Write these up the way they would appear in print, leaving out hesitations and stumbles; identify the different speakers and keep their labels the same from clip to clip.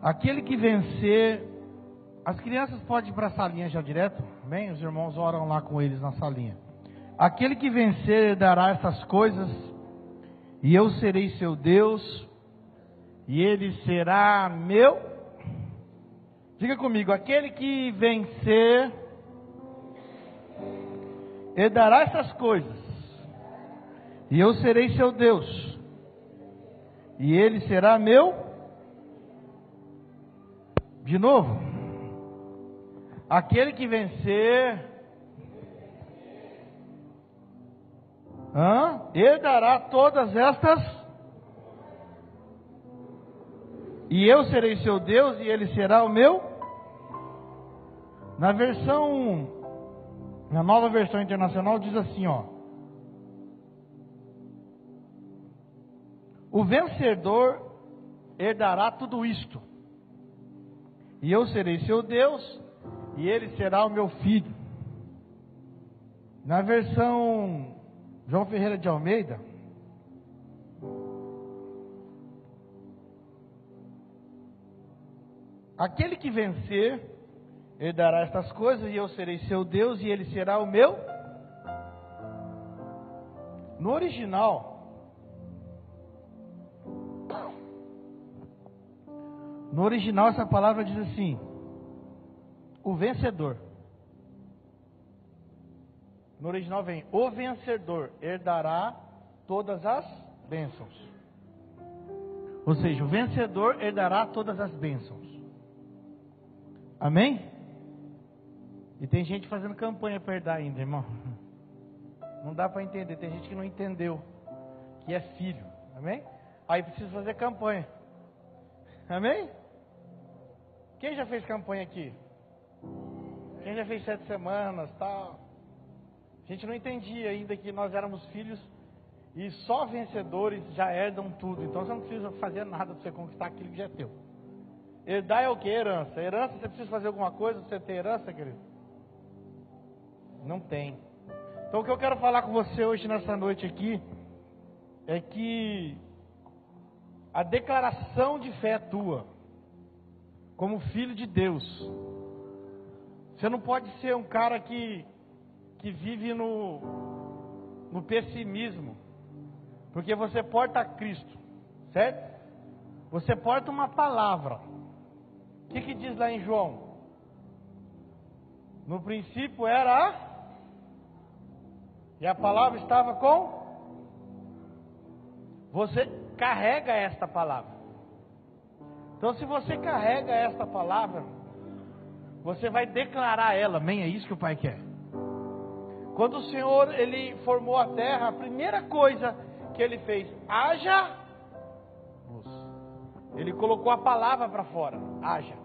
Speaker 1: Aquele que vencer, as crianças podem ir para a salinha já direto, bem? Os irmãos oram lá com eles na salinha. Aquele que vencer dará essas coisas, e eu serei seu Deus, e ele será meu. Diga comigo, aquele que vencer, ele dará essas coisas, e eu serei seu Deus, e ele será meu. De novo, aquele que vencer, ele dará todas estas, e eu serei seu Deus, e ele será o meu. Na nova versão internacional diz assim, o vencedor herdará tudo isto, e eu serei seu Deus, e ele será o meu filho. Na versão João Ferreira de Almeida, aquele que vencer, herdará estas coisas, e eu serei seu Deus, e ele será o meu. No original, essa palavra diz assim: o vencedor. No original vem: o vencedor herdará todas as bênçãos. Ou seja, o vencedor herdará todas as bênçãos. Amém? E tem gente fazendo campanha para herdar ainda, irmão. Não dá para entender. Tem gente que não entendeu que é filho. Amém? Aí precisa fazer campanha. Amém? Quem já fez campanha aqui? Quem já fez 7 semanas, tal? A gente não entendia ainda que nós éramos filhos e só vencedores já herdam tudo. Então você não precisa fazer nada para você conquistar aquilo que já é teu. Herdar é o que? Herança. Herança, você precisa fazer alguma coisa para você ter herança, querido? Não tem. Então o que eu quero falar com você hoje nessa noite aqui é que a declaração de fé é tua, como filho de Deus. Você não pode ser um cara que vive no pessimismo, porque você porta Cristo, certo? Você porta uma palavra. O que diz lá em João? No princípio era e a palavra estava com. Você carrega esta palavra. Então, se você carrega esta palavra, você vai declarar ela. Amém? É isso que o Pai quer. Quando o Senhor, Ele formou a terra, a primeira coisa que Ele fez: haja luz. Ele colocou a palavra para fora. Haja.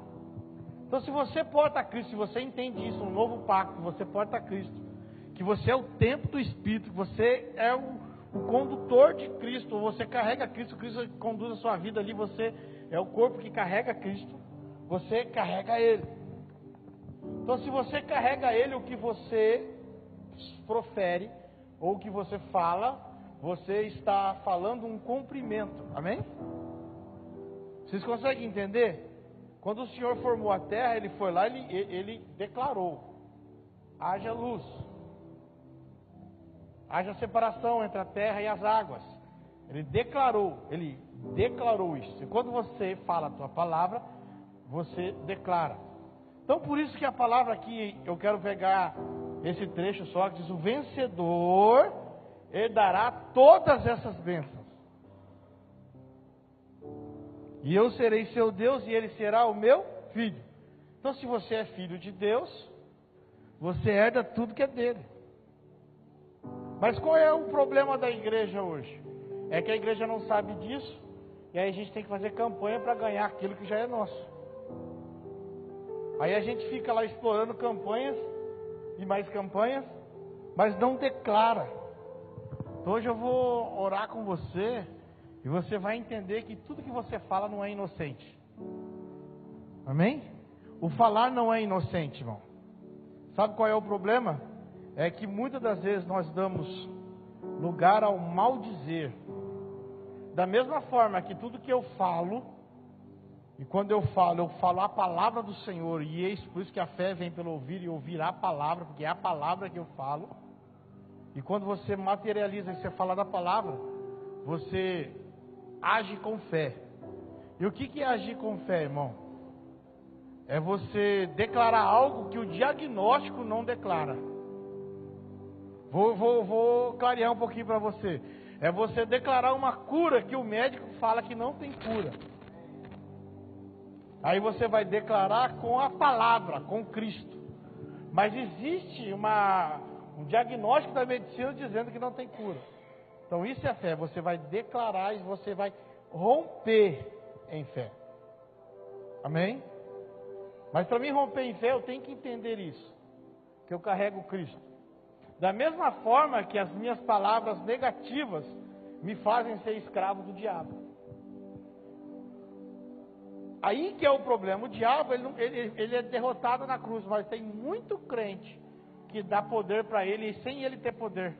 Speaker 1: Então, se você porta Cristo, se você entende isso, um novo pacto, você porta Cristo, que você é o templo do Espírito, que você é o condutor de Cristo, você carrega Cristo, Cristo conduz a sua vida ali, você é o corpo que carrega Cristo, você carrega Ele. Então, se você carrega Ele, o que você profere, ou o que você fala, você está falando um cumprimento. Amém? Vocês conseguem entender? Quando o Senhor formou a terra, Ele foi lá, Ele declarou: haja luz, haja separação entre a terra e as águas. Ele declarou isso. E quando você fala a tua palavra, você declara. Então, por isso que a palavra aqui, eu quero pegar esse trecho só, que diz: o vencedor herdará todas essas bênçãos, e eu serei seu Deus, e ele será o meu filho. Então, se você é filho de Deus, você herda tudo que é dele. Mas qual é o problema da igreja hoje? É que a igreja não sabe disso, e aí a gente tem que fazer campanha para ganhar aquilo que já é nosso. Aí a gente fica lá explorando campanhas e mais campanhas, mas não declara. Então hoje eu vou orar com você, e você vai entender que tudo que você fala não é inocente. Amém? O falar não é inocente, irmão. Sabe qual é o problema? É que muitas das vezes nós damos lugar ao maldizer. Da mesma forma que tudo que eu falo E quando eu falo a palavra do Senhor, e é por isso que a fé vem pelo ouvir, e ouvir a palavra, porque é a palavra que eu falo. E quando você materializa e você fala da palavra, você age com fé. E o que é agir com fé, irmão? É você declarar algo que o diagnóstico não declara. Vou clarear um pouquinho para você. É você declarar uma cura que o médico fala que não tem cura. Aí você vai declarar com a palavra, com Cristo. Mas existe um diagnóstico da medicina dizendo que não tem cura. Então isso é fé. Você vai declarar e você vai romper em fé. Amém? Mas para mim romper em fé eu tenho que entender isso. Que eu carrego Cristo. Da mesma forma que as minhas palavras negativas me fazem ser escravo do diabo. Aí que é o problema. O diabo, ele é derrotado na cruz, mas tem muito crente que dá poder para ele sem ele ter poder.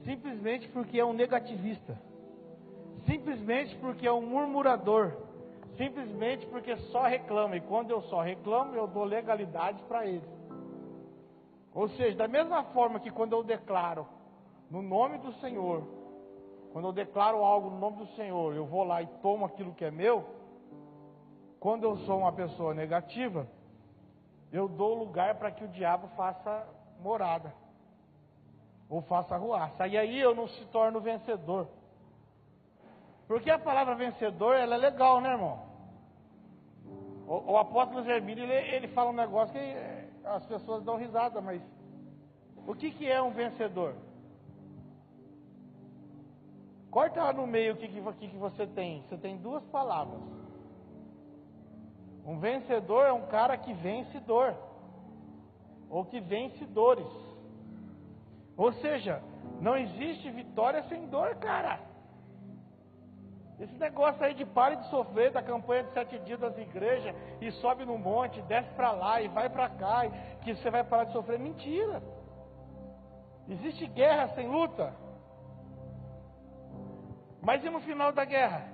Speaker 1: Simplesmente porque é um negativista. Simplesmente porque é um murmurador. Simplesmente porque só reclama. E quando eu só reclamo, eu dou legalidade para ele. Ou seja, da mesma forma que quando eu declaro no nome do Senhor, quando eu declaro algo no nome do Senhor, eu vou lá e tomo aquilo que é meu. Quando eu sou uma pessoa negativa, eu dou lugar para que o diabo faça morada. Ou faça arruaça. E aí eu não se torno vencedor. Porque a palavra vencedor, ela é legal, né, irmão? O apóstolo Hermínio, ele fala um negócio que as pessoas dão risada, mas o que é um vencedor? Corta lá no meio o que você tem. Você tem duas palavras. Um vencedor é um cara que vence dor. Ou que vence dores. Ou seja, não existe vitória sem dor, cara. Esse negócio aí de pare de sofrer, da campanha de 7 dias das igrejas, e sobe no monte, desce para lá, e vai para cá, que você vai parar de sofrer, mentira. Existe guerra sem luta. Mas e no final da guerra?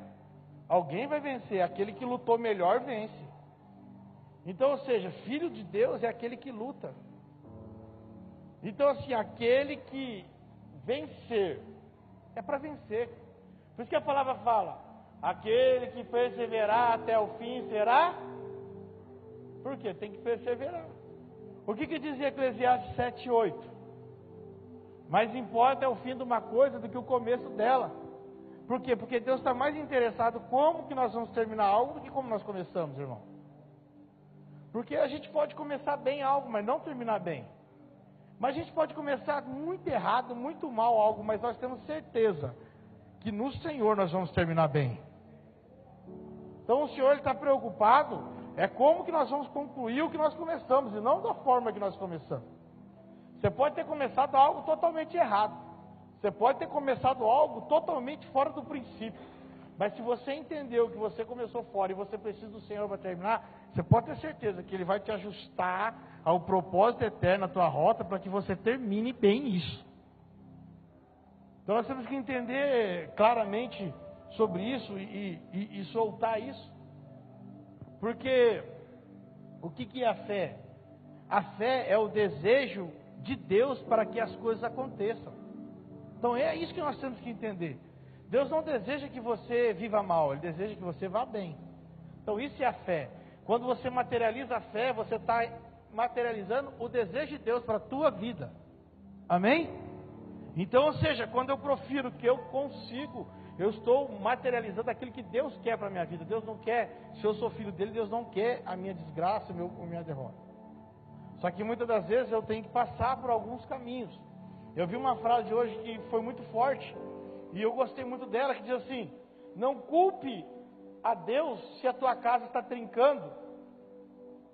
Speaker 1: Alguém vai vencer, aquele que lutou melhor vence. Então, ou seja, filho de Deus é aquele que luta. Então, assim, aquele que vencer, é para vencer. Por isso que a palavra fala, aquele que perseverar até o fim será... Por quê? Tem que perseverar. O que dizia Eclesiastes 7:8? Mais importa é o fim de uma coisa do que o começo dela. Por quê? Porque Deus está mais interessado como que nós vamos terminar algo do que como nós começamos, irmão. Porque a gente pode começar bem algo, mas não terminar bem. Mas a gente pode começar muito errado, muito mal algo, mas nós temos certeza que no Senhor nós vamos terminar bem. Então o Senhor está preocupado, é como que nós vamos concluir o que nós começamos, e não da forma que nós começamos. Você pode ter começado algo totalmente errado. Você pode ter começado algo totalmente fora do princípio. Mas se você entendeu que você começou fora e você precisa do Senhor para terminar, você pode ter certeza que Ele vai te ajustar ao propósito eterno, à tua rota, para que você termine bem isso. Então nós temos que entender claramente sobre isso e soltar isso. Porque o que é a fé? A fé é o desejo de Deus para que as coisas aconteçam. Então é isso que nós temos que entender. Deus não deseja que você viva mal, Ele deseja que você vá bem. Então isso é a fé. Quando você materializa a fé, você está materializando o desejo de Deus para a tua vida. Amém? Então, ou seja, quando eu profiro que eu consigo, eu estou materializando aquilo que Deus quer para a minha vida. Deus não quer, se eu sou filho dele, Deus não quer a minha desgraça, a minha derrota. Só que muitas das vezes eu tenho que passar por alguns caminhos. Eu vi uma frase hoje que foi muito forte, e eu gostei muito dela, que diz assim: não culpe a Deus se a tua casa está trincando,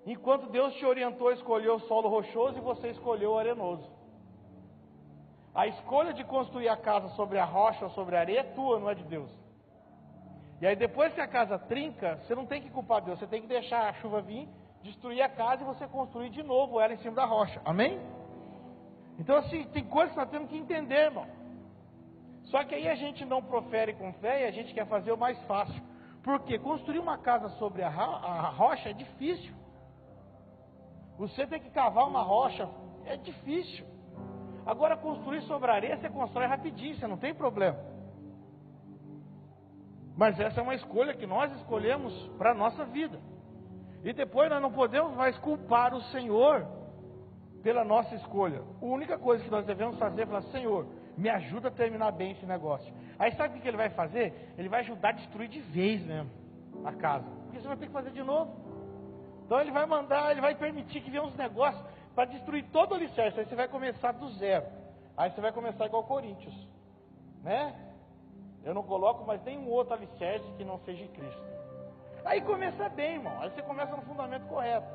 Speaker 1: enquanto Deus te orientou a escolher o solo rochoso e você escolheu o arenoso. A escolha de construir a casa sobre a rocha ou sobre a areia é tua, não é de Deus. E aí depois que a casa trinca, você não tem que culpar Deus, você tem que deixar a chuva vir, destruir a casa e você construir de novo ela em cima da rocha. Amém? Então assim, tem coisas que nós temos que entender, irmão. Só que aí a gente não profere com fé e a gente quer fazer o mais fácil. Porque construir uma casa sobre a rocha é difícil. Você tem que cavar uma rocha, é difícil. Agora construir sobre a areia, você constrói rapidinho, você não tem problema. Mas essa é uma escolha que nós escolhemos para a nossa vida. E depois nós não podemos mais culpar o Senhor pela nossa escolha. A única coisa que nós devemos fazer é falar: Senhor, me ajuda a terminar bem esse negócio. Aí sabe o que ele vai fazer? Ele vai ajudar a destruir de vez mesmo a casa. Porque você vai ter que fazer de novo. Então ele vai mandar, ele vai permitir que venham uns negócios para destruir todo o alicerce. Aí você vai começar do zero. Aí você vai começar igual Coríntios, né? Eu não coloco mais nenhum outro alicerce que não seja Cristo. Aí começa bem, irmão. Aí você começa no fundamento correto.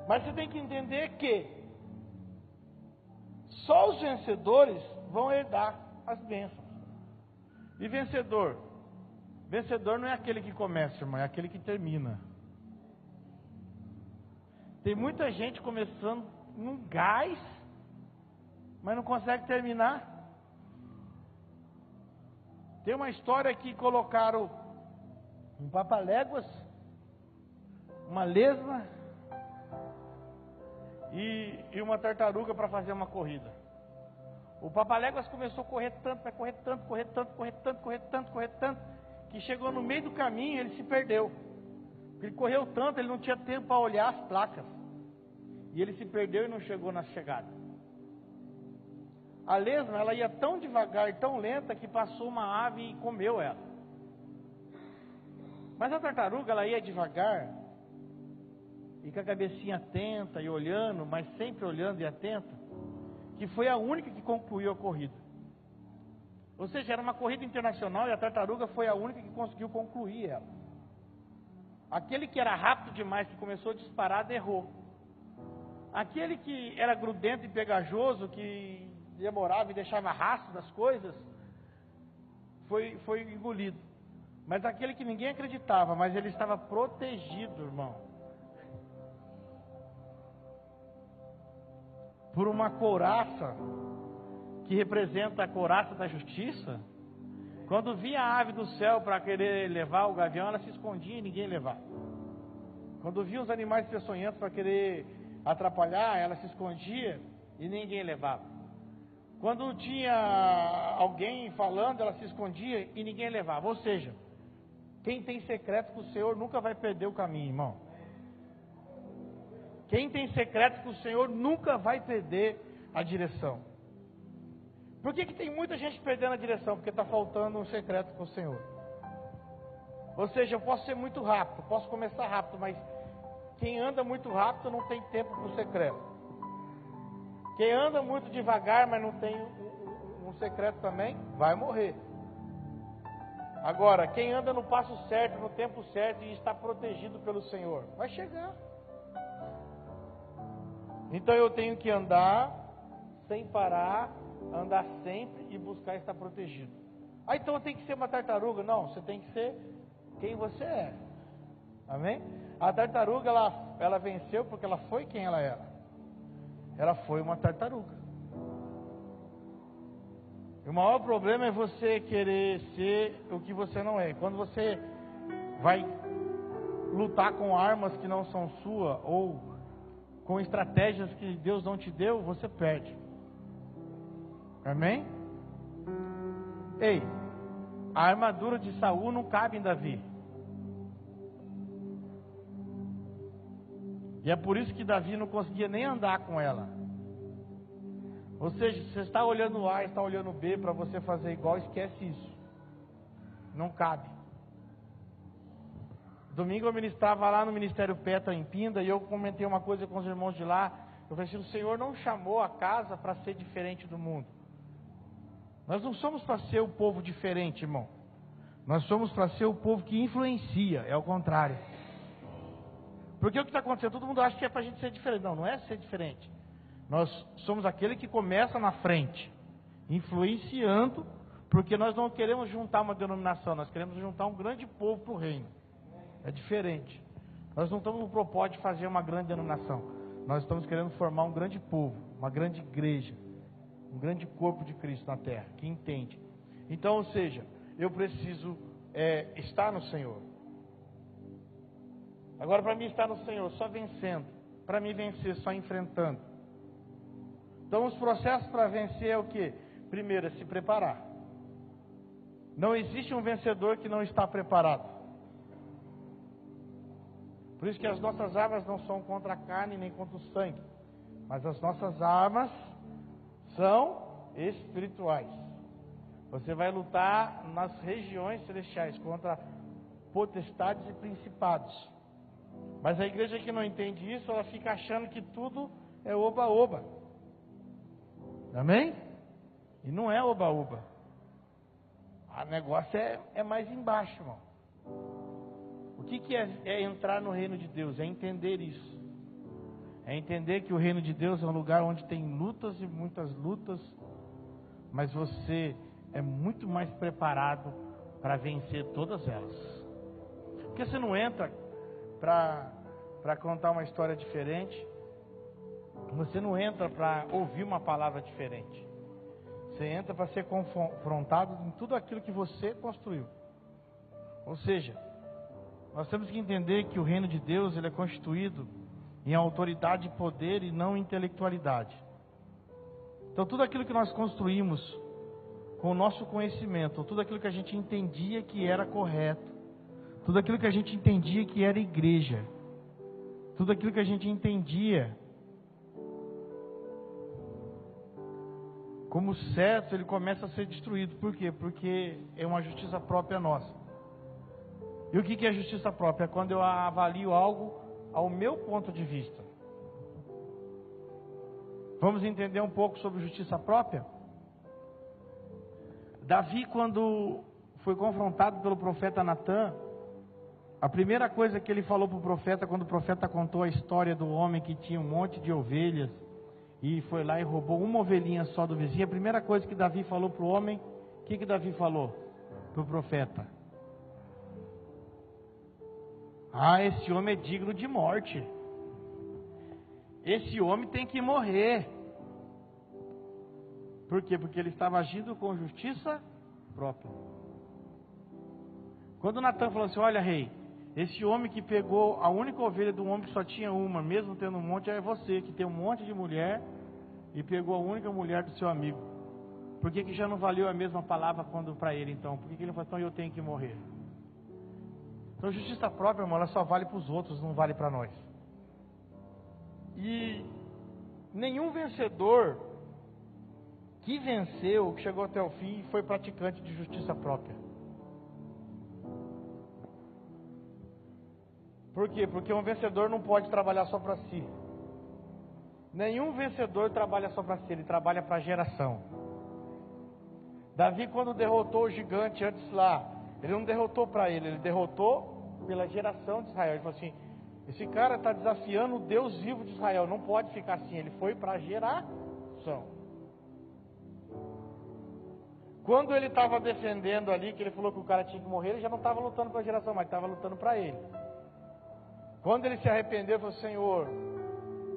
Speaker 1: Mas você tem que entender que só os vencedores vão herdar as bênçãos. E vencedor não é aquele que começa, irmão, é aquele que termina. Tem muita gente começando num gás, mas não consegue terminar. Tem uma história que colocaram um papaléguas, uma lesma e uma tartaruga para fazer uma corrida. O papaléguas começou a correr tanto, que chegou no meio do caminho e ele se perdeu. Ele correu tanto, ele não tinha tempo para olhar as placas. E ele se perdeu e não chegou na chegada. A lesma, ela ia tão devagar e tão lenta que passou uma ave e comeu ela. Mas a tartaruga, ela ia devagar e com a cabecinha atenta e olhando, mas sempre olhando e atenta, que foi a única que concluiu a corrida. Ou seja, era uma corrida internacional e a tartaruga foi a única que conseguiu concluir ela. Aquele que era rápido demais, que começou disparado, errou. Aquele que era grudento e pegajoso, que demorava e deixava rastro das coisas, foi engolido. Mas aquele que ninguém acreditava, mas ele estava protegido, irmão, por uma couraça, que representa a couraça da justiça. Quando via a ave do céu para querer levar o gavião, ela se escondia e ninguém levava. Quando via os animais peçonhentos para querer atrapalhar, ela se escondia e ninguém levava. Quando tinha alguém falando, ela se escondia e ninguém levava. Ou seja, quem tem secreto com o Senhor nunca vai perder o caminho, irmão. Quem tem secreto com o Senhor nunca vai perder a direção. Por que tem muita gente perdendo a direção? Porque está faltando um secreto com o Senhor. Ou seja, eu posso ser muito rápido, posso começar rápido, mas quem anda muito rápido não tem tempo para o secreto. Quem anda muito devagar, mas não tem um secreto também, vai morrer. Agora, quem anda no passo certo, no tempo certo e está protegido pelo Senhor, vai chegar. Então eu tenho que andar sem parar, andar sempre e buscar estar protegido. Ah, então eu tenho que ser uma tartaruga? Não, você tem que ser quem você é. Amém? A tartaruga, ela venceu porque ela foi quem ela era. Ela foi uma tartaruga. E o maior problema é você querer ser o que você não é. Quando você vai lutar com armas que não são suas, ou com estratégias que Deus não te deu, você perde. Amém? Ei, a armadura de Saul não cabe em Davi. E é por isso que Davi não conseguia nem andar com ela. Ou seja, você está olhando A, está olhando B, para você fazer igual, esquece isso. Não cabe. Domingo eu ministrava lá no Ministério Petra em Pinda, e eu comentei uma coisa com os irmãos de lá. Eu falei assim: o Senhor não chamou a casa para ser diferente do mundo. Nós não somos para ser o povo diferente, irmão. Nós somos para ser o povo que influencia, é o contrário. Porque o que está acontecendo? Todo mundo acha que é para a gente ser diferente. Não, não é ser diferente. Nós somos aquele que começa na frente, influenciando, porque nós não queremos juntar uma denominação, nós queremos juntar um grande povo para o reino. É diferente. Nós não estamos no propósito de fazer uma grande denominação. Nós estamos querendo formar um grande povo, uma grande igreja, um grande corpo de Cristo na terra, que entende. Então, ou seja, eu preciso está no Senhor. Agora, para mim estar no Senhor, só vencendo. Para mim vencer, só enfrentando. Então, os processos para vencer é o quê? Primeiro, é se preparar. Não existe um vencedor que não está preparado. Por isso que as nossas armas não são contra a carne nem contra o sangue. Mas as nossas armas são espirituais. Você vai lutar nas regiões celestiais contra potestades e principados. Mas a igreja que não entende isso, ela fica achando que tudo é oba-oba. Amém? E não é oba-oba. O negócio é mais embaixo, irmão. O que é entrar no reino de Deus? É entender isso. É entender que o reino de Deus é um lugar onde tem lutas e muitas lutas, mas você é muito mais preparado para vencer todas elas. Porque você não entra para contar uma história diferente, você não entra para ouvir uma palavra diferente. Você entra para ser confrontado em tudo aquilo que você construiu. Ou seja, nós temos que entender que o reino de Deus ele é constituído em autoridade e poder e não intelectualidade. Então tudo aquilo que nós construímos com o nosso conhecimento, tudo aquilo que a gente entendia que era correto, tudo aquilo que a gente entendia que era igreja, tudo aquilo que a gente entendia como certo, ele começa a ser destruído. Por quê? Porque é uma justiça própria nossa. E o que é justiça própria? É quando eu avalio algo ao meu ponto de vista. Vamos entender um pouco sobre justiça própria? Davi, quando foi confrontado pelo profeta Natã, a primeira coisa que ele falou para o profeta, quando o profeta contou a história do homem que tinha um monte de ovelhas, e foi lá e roubou uma ovelhinha só do vizinho, a primeira coisa que Davi falou para o homem, o que Davi falou para o profeta? Esse homem é digno de morte. Esse homem tem que morrer. Por quê? Porque ele estava agindo com justiça própria. Quando Natã falou assim, olha rei, esse homem que pegou a única ovelha de um homem que só tinha uma, mesmo tendo um monte, é você, que tem um monte de mulher, e pegou a única mulher do seu amigo. Por que já não valeu a mesma palavra quando para ele então? Por que ele falou, então eu tenho que morrer? Então justiça própria, irmão, ela só vale para os outros, não vale para nós. E nenhum vencedor que venceu, que chegou até o fim, foi praticante de justiça própria. Por quê? Porque um vencedor não pode trabalhar só para si. Nenhum vencedor trabalha só para si, ele trabalha para a geração. Davi, quando derrotou o gigante antes lá, ele não derrotou para ele derrotou pela geração de Israel. Ele falou assim, esse cara está desafiando o Deus vivo de Israel, não pode ficar assim, ele foi para a geração. Quando ele estava defendendo ali, que ele falou que o cara tinha que morrer, ele já não estava lutando para a geração, mas estava lutando para ele. Quando ele se arrependeu, ele falou, Senhor,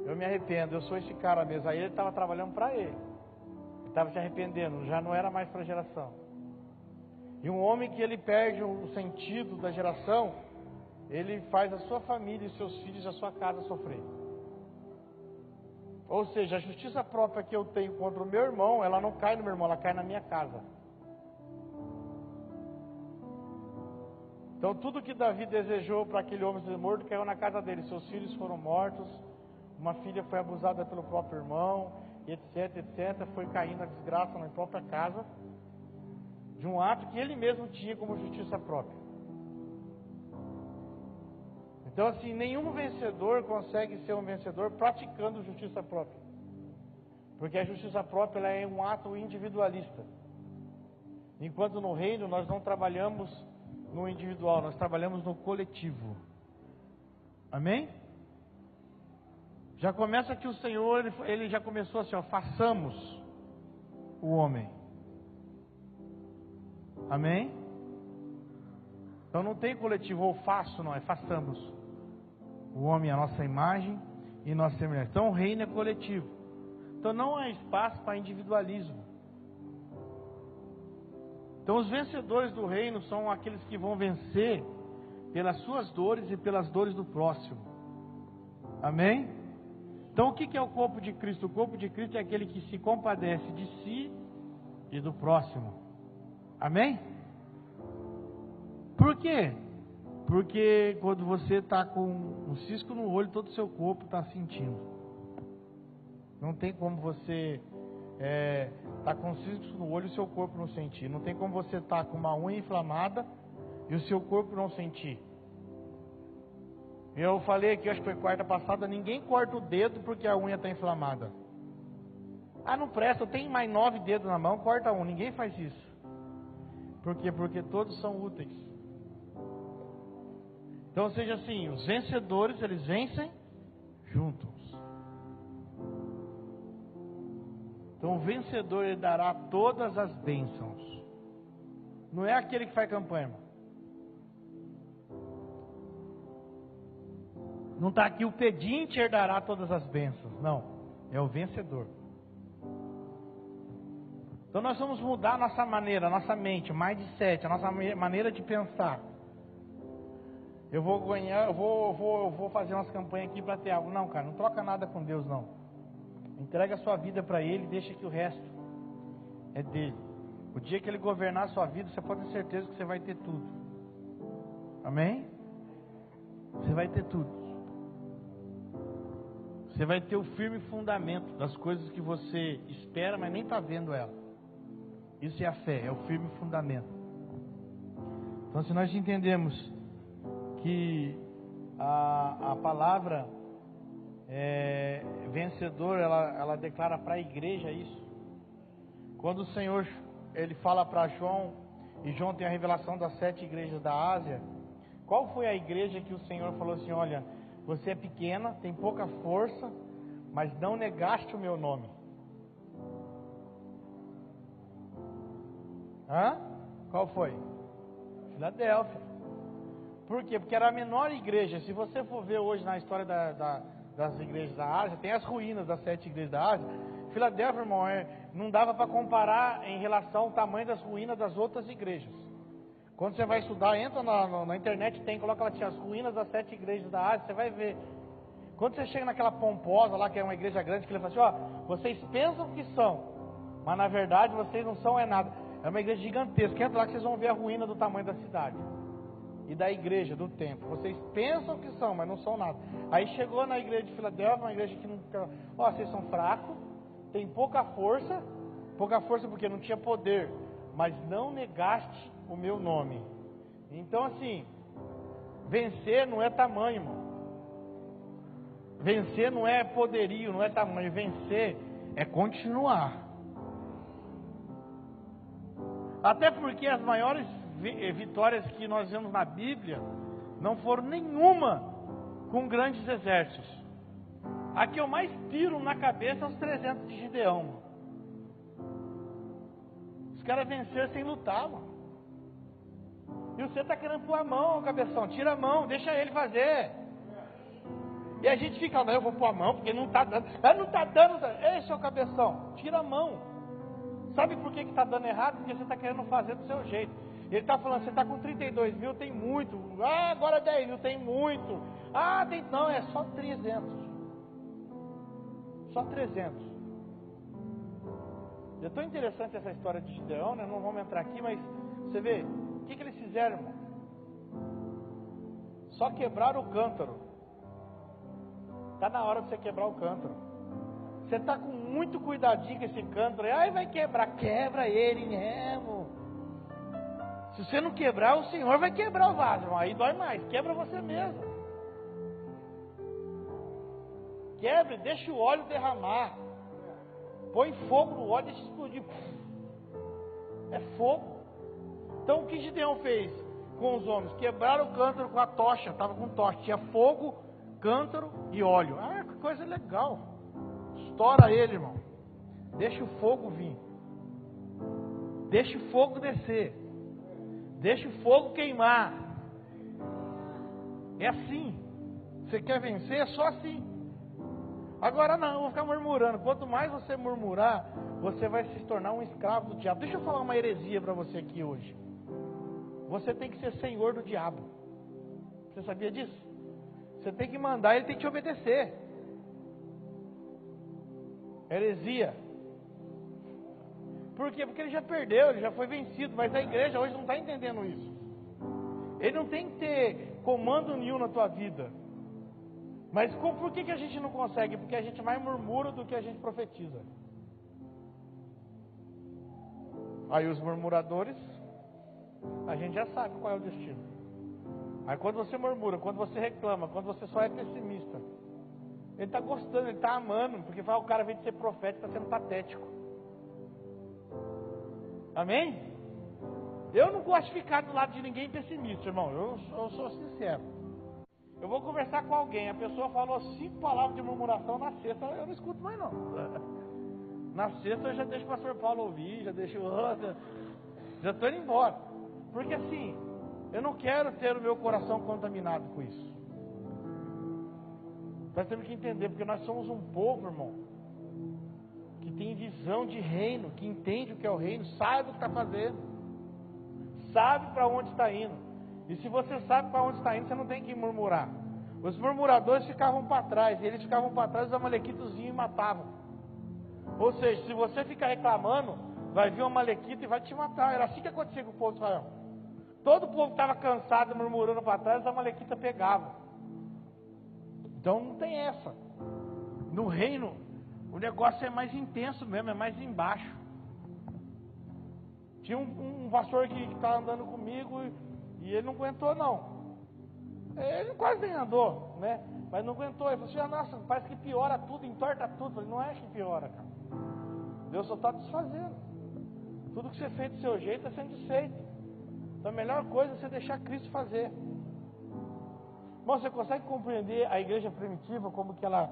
Speaker 1: eu me arrependo, eu sou esse cara mesmo. Aí ele estava trabalhando para ele. Ele estava se arrependendo, já não era mais para a geração. E um homem que ele perde o sentido da geração, ele faz a sua família, os seus filhos, a sua casa sofrer. Ou seja, a justiça própria que eu tenho contra o meu irmão, ela não cai no meu irmão, ela cai na minha casa. Então tudo que Davi desejou para aquele homem ser morto, caiu na casa dele. Seus filhos foram mortos, uma filha foi abusada pelo próprio irmão, etc, etc. Foi caindo a desgraça na própria casa, de um ato que ele mesmo tinha como justiça própria. Então assim, nenhum vencedor consegue ser um vencedor praticando justiça própria. Porque a justiça própria ela é um ato individualista. Enquanto no reino nós não trabalhamos no individual, nós trabalhamos no coletivo. Amém? Já começa que o Senhor, ele já começou assim, ó, façamos o homem. Amém? Então não tem coletivo, ou faço, não, é façamos o homem à nossa imagem e nossa semelhança. Então o reino é coletivo. Então não há espaço para individualismo. Então os vencedores do reino são aqueles que vão vencer pelas suas dores e pelas dores do próximo. Amém? Então o que é o corpo de Cristo? O corpo de Cristo é aquele que se compadece de si e do próximo. Amém? Por quê? Porque quando você está com um cisco no olho, todo o seu corpo está sentindo. Não tem como você tá com um cisco no olho e o seu corpo não sentir. Não tem como você estar com uma unha inflamada e o seu corpo não sentir. Eu falei aqui, acho que foi quarta passada, ninguém corta o dedo porque a unha está inflamada. Ah, não presta, eu tenho mais 9 dedos na mão, corta um. Ninguém faz isso. Por quê? Porque todos são úteis. Então, seja assim, os vencedores, eles vencem juntos. Então, o vencedor, ele dará todas as bênçãos. Não é aquele que faz campanha, irmão. Não está aqui o pedinte herdará todas as bênçãos. Não, é o vencedor. Então nós vamos mudar a nossa maneira, a nossa mente, o mindset, a nossa maneira de pensar. Eu vou ganhar, eu vou fazer umas campanhas aqui para ter algo. Não, cara, não troca nada com Deus, não. Entrega a sua vida para Ele e deixa que o resto é dele. O dia que Ele governar a sua vida, você pode ter certeza que você vai ter tudo. Amém? Você vai ter tudo. Você vai ter o firme fundamento das coisas que você espera, mas nem está vendo ela. Isso é a fé, é o firme fundamento. Então, se nós entendemos que a palavra vencedor, ela declara para a igreja isso. Quando o Senhor, Ele fala para João, e João tem a revelação das 7 igrejas da Ásia, qual foi a igreja que o Senhor falou assim, olha, você é pequena, tem pouca força, mas não negaste o meu nome? Qual foi? Filadélfia. Por quê? Porque era a menor igreja. Se você for ver hoje na história das igrejas da Ásia, tem as ruínas das 7 igrejas da Ásia. Filadélfia, irmão, não dava para comparar em relação ao tamanho das ruínas das outras igrejas. Quando você vai estudar, entra na internet, coloca lá as ruínas das 7 igrejas da Ásia, você vai ver. Quando você chega naquela pomposa lá, que é uma igreja grande, que ele fala assim, vocês pensam que são, mas na verdade vocês não são nada. É uma igreja gigantesca. Entra lá que vocês vão ver a ruína do tamanho da cidade. E da igreja, do templo. Vocês pensam que são, mas não são nada. Aí chegou na igreja de Filadélfia, uma igreja que não... vocês são fracos, tem pouca força porque não tinha poder, mas não negaste o meu nome. Então assim, vencer não é tamanho, irmão. Vencer não é poderio, não é tamanho. Vencer é continuar. Até porque as maiores vitórias que nós vemos na Bíblia não foram nenhuma com grandes exércitos. A que eu mais tiro na cabeça é os 300 de Gideão. Os caras venceram sem lutar, mano. E você está querendo pôr a mão, cabeção. Tira a mão, deixa ele fazer. E a gente fica, não, eu vou pôr a mão porque não está dando. Não está dando. Ei, seu cabeção, tira a mão. Sabe por que está dando errado? Porque você está querendo fazer do seu jeito. Ele está falando, você está com 32 mil, tem muito. Ah, agora 10 mil, tem muito. Ah, tem... Não, é só 300. Só 300. É tão interessante essa história de Gideão, né? Não vamos entrar aqui, mas você vê, o que eles fizeram, irmão? Só quebraram o cântaro. Está na hora de você quebrar o cântaro. Você está com muito cuidadinho com esse cântaro. Ai, vai quebrar. Quebra ele mesmo. Se você não quebrar, o Senhor vai quebrar o vaso, irmão. Aí dói mais. Quebra você mesmo. Quebre, deixa o óleo derramar. Põe fogo no óleo e deixa explodir. É fogo. Então o que Gideão fez com os homens? Quebraram o cântaro com a tocha. Estava com tocha. Tinha fogo, cântaro e óleo. Ah, que coisa legal. Estoura ele, irmão. Deixa o fogo vir. Deixa o fogo descer. Deixa o fogo queimar. É assim. Você quer vencer? É só assim. Agora não, eu vou ficar murmurando. Quanto mais você murmurar, você vai se tornar um escravo do diabo. Deixa eu falar uma heresia para você aqui hoje. Você tem que ser senhor do diabo. Você sabia disso? Você tem que mandar, ele tem que te obedecer. Heresia. Por quê? Porque ele já perdeu, ele já foi vencido. Mas a igreja hoje não está entendendo isso. Ele não tem que ter comando nenhum na tua vida. Mas por que a gente não consegue? Porque a gente mais murmura do que a gente profetiza. Aí os murmuradores, a gente já sabe qual é o destino. Aí quando você murmura, quando você reclama, quando você só é pessimista, ele está gostando, ele está amando, porque fala, o cara vem de ser profeta, está sendo patético. Amém? Eu não gosto de ficar do lado de ninguém pessimista, irmão. Eu sou sincero. Eu vou conversar com alguém, a pessoa falou 5 palavras de murmuração, na sexta eu não escuto mais não. Na sexta eu já deixo o pastor Paulo ouvir, já deixo o outro, já estou indo embora. Porque assim, eu não quero ter o meu coração contaminado com isso. Nós temos que entender, porque nós somos um povo, irmão, que tem visão de reino, que entende o que é o reino, sabe o que está fazendo, sabe para onde está indo. E se você sabe para onde está indo, você não tem que murmurar. Os murmuradores ficavam para trás, e eles ficavam para trás, os amalequitas vinham e matavam. Ou seja, se você ficar reclamando, vai vir um amalequita e vai te matar. Era assim que acontecia com o povo de Israel. Todo o povo estava cansado, murmurando para trás, os amalequitas pegavam. Então não tem essa. No reino, o negócio é mais intenso mesmo, é mais embaixo. Tinha um pastor que estava andando comigo e ele não aguentou não. Ele quase nem andou, né? Mas não aguentou. Ele falou assim, nossa, parece que piora tudo, entorta tudo. Eu falei, não é que piora, cara. Deus só está desfazendo. Tudo que você fez do seu jeito está sendo desfeito. Então a melhor coisa é você deixar Cristo fazer. Bom, você consegue compreender a igreja primitiva, como que ela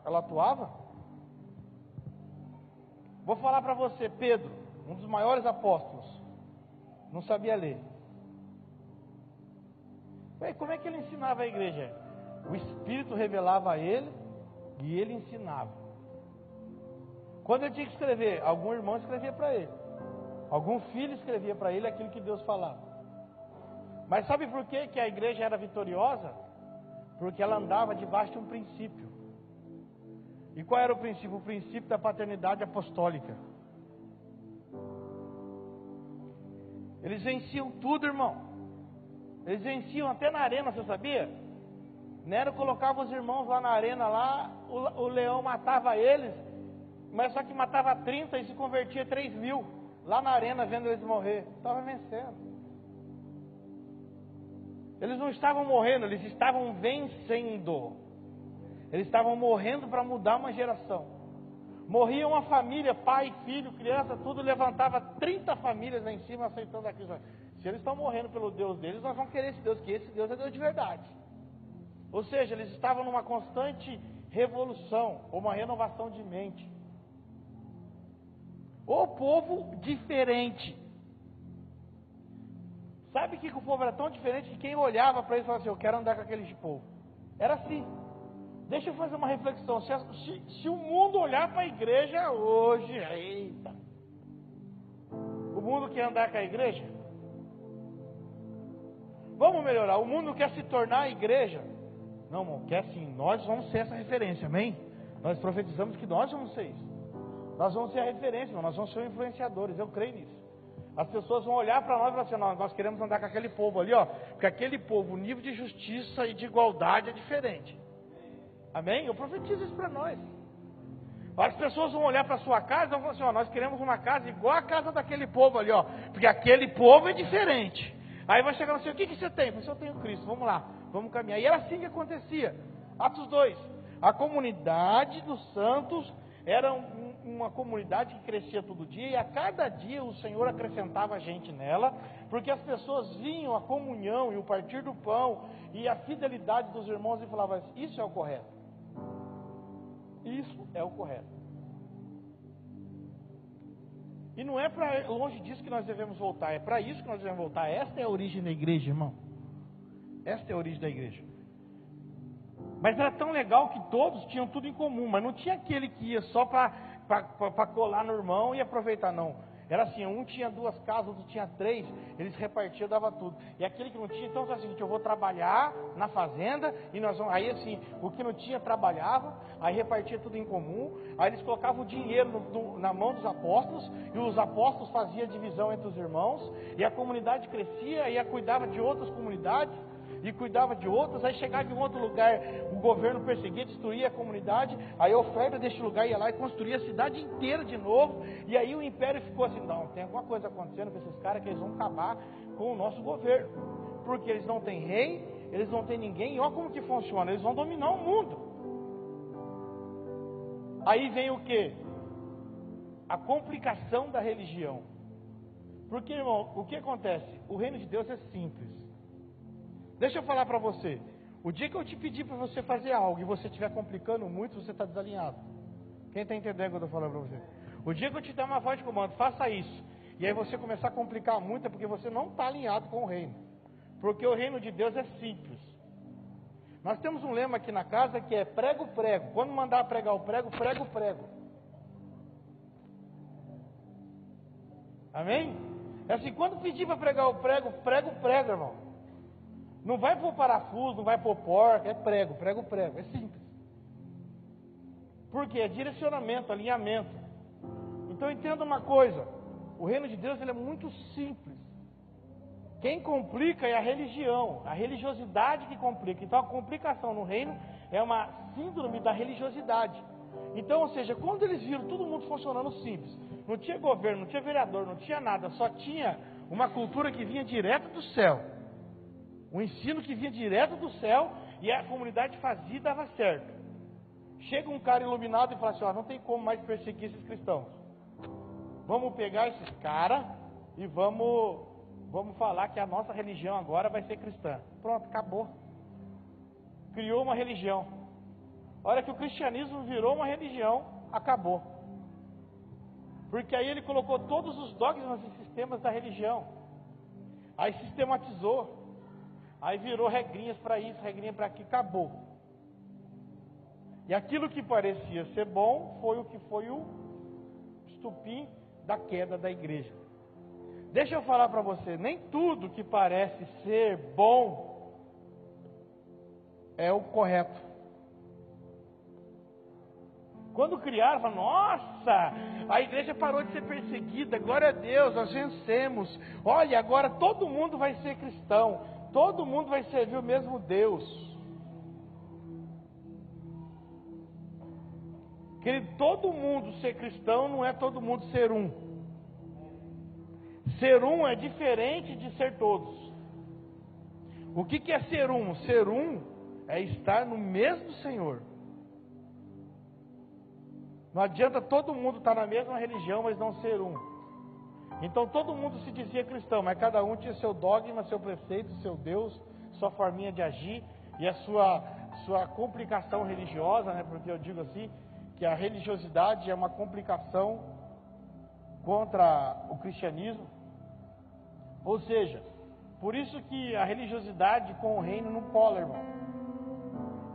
Speaker 1: atuava? Vou falar para você, Pedro, um dos maiores apóstolos, não sabia ler. Ué, como é que ele ensinava a igreja? O Espírito revelava a ele e ele ensinava. Quando ele tinha que escrever, algum irmão escrevia para ele, algum filho escrevia para ele aquilo que Deus falava. Mas sabe por que a igreja era vitoriosa? Porque ela andava debaixo de um princípio. E qual era o princípio? O princípio da paternidade apostólica. Eles venciam tudo, irmão. Eles venciam até na arena, você sabia? Nero colocava os irmãos lá na arena, lá, o leão matava eles, mas só que matava 30 e se convertia 3.000, lá na arena vendo eles morrer. Estava vencendo. Eles não estavam morrendo, eles estavam vencendo. Eles estavam morrendo para mudar uma geração. Morria uma família, pai, filho, criança, tudo, levantava 30 famílias lá em cima aceitando a Cristo. Se eles estão morrendo pelo Deus deles, nós vamos querer esse Deus, que esse Deus é Deus de verdade. Ou seja, eles estavam numa constante revolução, ou uma renovação de mente. O povo diferente. Sabe que o povo era tão diferente que quem olhava para eles falava assim, eu quero andar com aquele povo. Era assim. Deixa eu fazer uma reflexão. Se o mundo olhar para a igreja hoje, eita. O mundo quer andar com a igreja? Vamos melhorar. O mundo quer se tornar a igreja? Não, irmão, quer sim. Nós vamos ser essa referência, amém? Nós profetizamos que nós vamos ser isso. Nós vamos ser a referência, irmão. Nós vamos ser influenciadores, eu creio nisso. As pessoas vão olhar para nós e falar assim, não, nós queremos andar com aquele povo ali, ó. Porque aquele povo, o nível de justiça e de igualdade é diferente. Amém? Eu profetizo isso para nós. As pessoas vão olhar para a sua casa e vão falar assim, ó, nós queremos uma casa igual a casa daquele povo ali, ó. Porque aquele povo é diferente. Aí vai chegar assim, o que você tem? Eu falei, eu tenho Cristo, vamos lá, vamos caminhar. E era assim que acontecia. Atos 2. A comunidade dos santos era uma comunidade que crescia todo dia, e a cada dia o Senhor acrescentava gente nela, porque as pessoas vinham a comunhão e o partir do pão e a fidelidade dos irmãos e falavam, isso é o correto. Isso é o correto. E não é para longe disso que nós devemos voltar, é para isso que nós devemos voltar. Esta é a origem da igreja, irmão. Esta é a origem da igreja. Mas era tão legal que todos tinham tudo em comum, mas não tinha aquele que ia só para para colar no irmão e aproveitar, não. Era assim, um tinha 2 casas, outro tinha 3, eles repartiam, dava tudo. E aquele que não tinha, então é o seguinte, eu vou trabalhar na fazenda, e nós vamos, aí assim, o que não tinha trabalhava, aí repartia tudo em comum, aí eles colocavam o dinheiro na mão dos apóstolos, e os apóstolos faziam a divisão entre os irmãos, e a comunidade crescia, e cuidava de outras comunidades, e cuidava de outras, aí chegava em outro lugar, o governo perseguia, destruía a comunidade, aí a oferta deste lugar ia lá e construía a cidade inteira de novo, e aí o império ficou assim, não, tem alguma coisa acontecendo com esses caras que eles vão acabar com o nosso governo, porque eles não têm rei, eles não têm ninguém, e olha como que funciona, eles vão dominar o mundo. Aí vem o que? A complicação da religião. Porque, irmão, o que acontece? O reino de Deus é simples. Deixa eu falar para você. O dia que eu te pedir para você fazer algo e você estiver complicando muito, você está desalinhado. Quem está entendendo o que eu estou falando para você? O dia que eu te der uma voz de comando, faça isso. E aí você começar a complicar muito, é porque você não está alinhado com o reino. Porque o reino de Deus é simples. Nós temos um lema aqui na casa que é prego, prego. Quando mandar pregar o prego, prego, prego. Amém? É assim, quando pedir para pregar o prego, prego, prego, irmão. Não vai pôr parafuso, não vai pôr porca, é prego, prego, prego, é simples. Por quê? É direcionamento, alinhamento. Então entenda uma coisa, o reino de Deus ele é muito simples. Quem complica é a religião, a religiosidade que complica. Então a complicação no reino é uma síndrome da religiosidade. Então, ou seja, quando eles viram todo mundo funcionando simples, não tinha governo, não tinha vereador, não tinha nada, só tinha uma cultura que vinha direto do céu. Um ensino que vinha direto do céu e a comunidade fazia e dava certo. Chega um cara iluminado e fala assim, ó, não tem como mais perseguir esses cristãos. Vamos pegar esses caras e vamos falar que a nossa religião agora vai ser cristã. Pronto, acabou. Criou uma religião. A hora que o cristianismo virou uma religião, acabou. Porque aí ele colocou todos os dogmas e sistemas da religião. Aí sistematizou. Aí virou regrinhas para isso, regrinha para aquilo, acabou. E aquilo que parecia ser bom foi o que foi o estupim da queda da igreja. Deixa eu falar para você, nem tudo que parece ser bom é o correto. Quando criaram, falaram, nossa, a igreja parou de ser perseguida, glória a Deus, nós vencemos. Olha, agora todo mundo vai ser cristão. Todo mundo vai servir o mesmo Deus. Querido, todo mundo ser cristão não é todo mundo ser um. Ser um é diferente de ser todos. O que é ser um? Ser um é estar no mesmo Senhor. Não adianta todo mundo estar na mesma religião, mas não ser um. Então todo mundo se dizia cristão, mas cada um tinha seu dogma, seu preceito, seu Deus, sua forminha de agir e a sua complicação religiosa, né? Porque eu digo assim, que a religiosidade é uma complicação contra o cristianismo. Ou seja, por isso que a religiosidade com o reino não cola, irmão.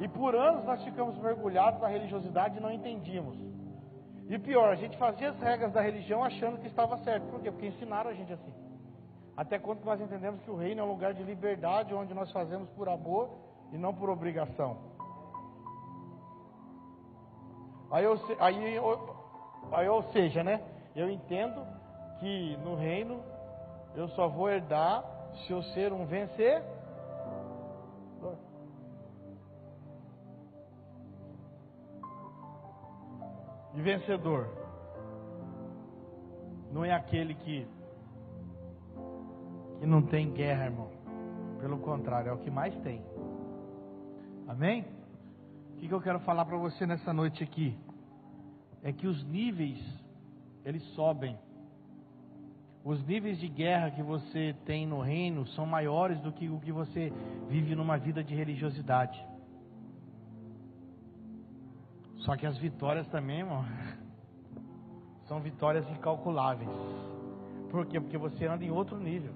Speaker 1: E por anos nós ficamos mergulhados na religiosidade e não entendíamos. E pior, a gente fazia as regras da religião achando que estava certo. Por quê? Porque ensinaram a gente assim. Até quando nós entendemos que o reino é um lugar de liberdade, onde nós fazemos por amor e não por obrigação. Ou seja, né? Eu entendo que no reino eu só vou herdar se eu ser um vencedor. E vencedor não é aquele que não tem guerra, irmão. Pelo contrário, é o que mais tem. Amém? O que eu quero falar para você nessa noite aqui? É que os níveis, eles sobem. Os níveis de guerra que você tem no reino são maiores do que o que você vive numa vida de religiosidade. Só que as vitórias também, irmão, são vitórias incalculáveis. Por quê? Porque você anda em outro nível.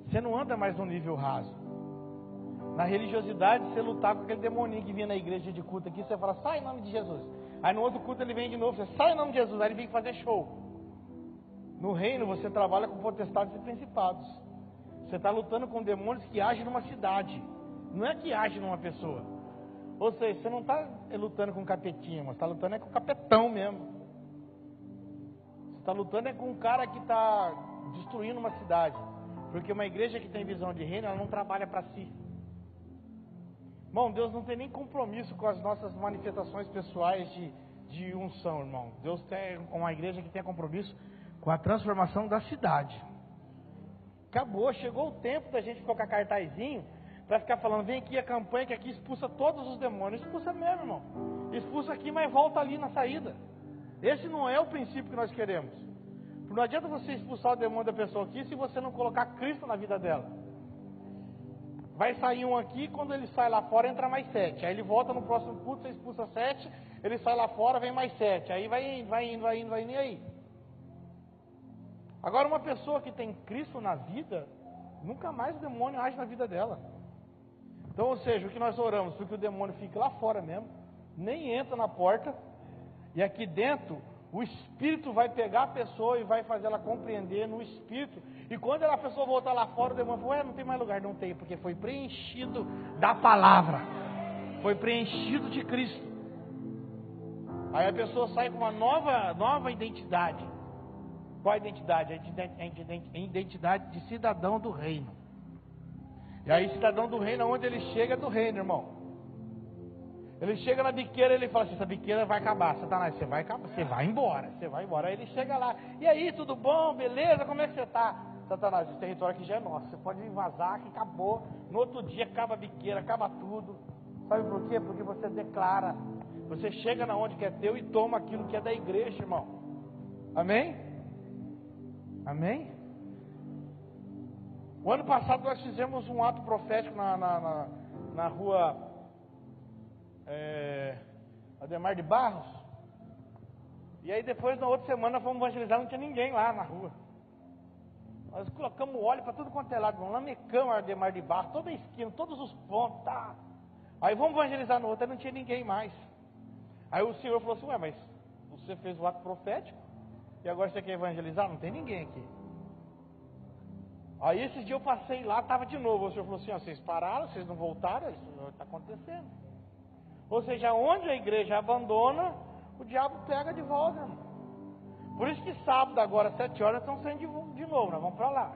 Speaker 1: Você não anda mais no nível raso. Na religiosidade, você lutar com aquele demoninho que vinha na igreja de culto aqui, você fala, sai em nome de Jesus. Aí no outro culto ele vem de novo, você sai em nome de Jesus, aí ele vem fazer show. No reino você trabalha com potestades e principados. Você está lutando com demônios que agem numa cidade, não é que agem numa pessoa. Ou seja, você não está lutando com capetinha, mas está lutando com capetão mesmo. Você está lutando com um cara que está destruindo uma cidade. Porque uma igreja que tem visão de reino, ela não trabalha para si. Irmão, Deus não tem nem compromisso com as nossas manifestações pessoais de unção, irmão. Deus tem uma igreja que tem compromisso com a transformação da cidade. Acabou, chegou o tempo da gente colocar cartazinho para ficar falando, vem aqui a campanha que aqui expulsa todos os demônios. Expulsa mesmo, irmão. Expulsa aqui, mas volta ali na saída. Esse não é o princípio que nós queremos. Porque não adianta você expulsar o demônio da pessoa aqui se você não colocar Cristo na vida dela. Vai sair um aqui, quando ele sai lá fora, entra mais 7. Aí ele volta no próximo culto, você expulsa 7, ele sai lá fora, vem mais 7. Aí vai indo, e aí? Agora, uma pessoa que tem Cristo na vida, nunca mais o demônio age na vida dela. Então, ou seja, o que nós oramos, porque o demônio fica lá fora mesmo, nem entra na porta, e aqui dentro, o Espírito vai pegar a pessoa e vai fazer ela compreender no Espírito. E quando a pessoa voltar lá fora, o demônio fala, não tem mais lugar, não tem, porque foi preenchido da palavra, foi preenchido de Cristo. Aí a pessoa sai com uma nova identidade. Qual a identidade? A identidade de cidadão do reino. E aí cidadão do reino, onde ele chega é do reino, irmão. Ele chega na biqueira, ele fala assim, essa biqueira vai acabar, Satanás, você vai embora. Aí ele chega lá, e aí, tudo bom, beleza, como é que você está? Satanás, esse território aqui já é nosso, você pode vazar, que acabou. No outro dia acaba a biqueira, acaba tudo. Sabe por quê? Porque você declara, você chega na onde que é teu e toma aquilo que é da igreja, irmão. Amém? Amém? O ano passado nós fizemos um ato profético na rua Ademar de Barros. E aí depois, na outra semana, fomos evangelizar, não tinha ninguém lá na rua. Nós colocamos óleo para tudo quanto é lado, lamecamos a Ademar de Barros, toda a esquina, todos os pontos, tá. Aí vamos evangelizar no outro, aí não tinha ninguém mais. Aí o Senhor falou assim, ué, mas você fez o ato profético? E agora você quer evangelizar? Não tem ninguém aqui. Aí esse dia eu passei lá, estava de novo. O Senhor falou assim, ó, vocês pararam, vocês não voltaram, isso está acontecendo. Ou seja, onde a igreja abandona, o diabo pega de volta, irmão. Por isso que sábado agora, 7 horas, estão saindo de novo, nós vamos para lá.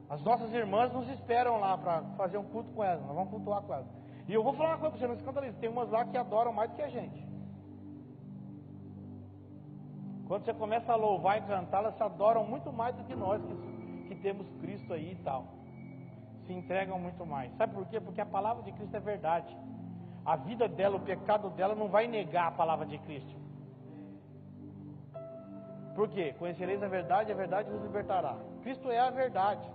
Speaker 1: As nossas irmãs nos esperam lá para fazer um culto com elas, nós vamos cultuar com elas. E eu vou falar uma coisa para você, não se escandalize, tem umas lá que adoram mais do que a gente. Quando você começa a louvar e cantar, elas se adoram muito mais do que nós que temos Cristo aí e tal. Se entregam muito mais. Sabe por quê? Porque a palavra de Cristo é verdade. A vida dela, o pecado dela não vai negar a palavra de Cristo. Por quê? Conhecereis a verdade vos libertará. Cristo é a verdade.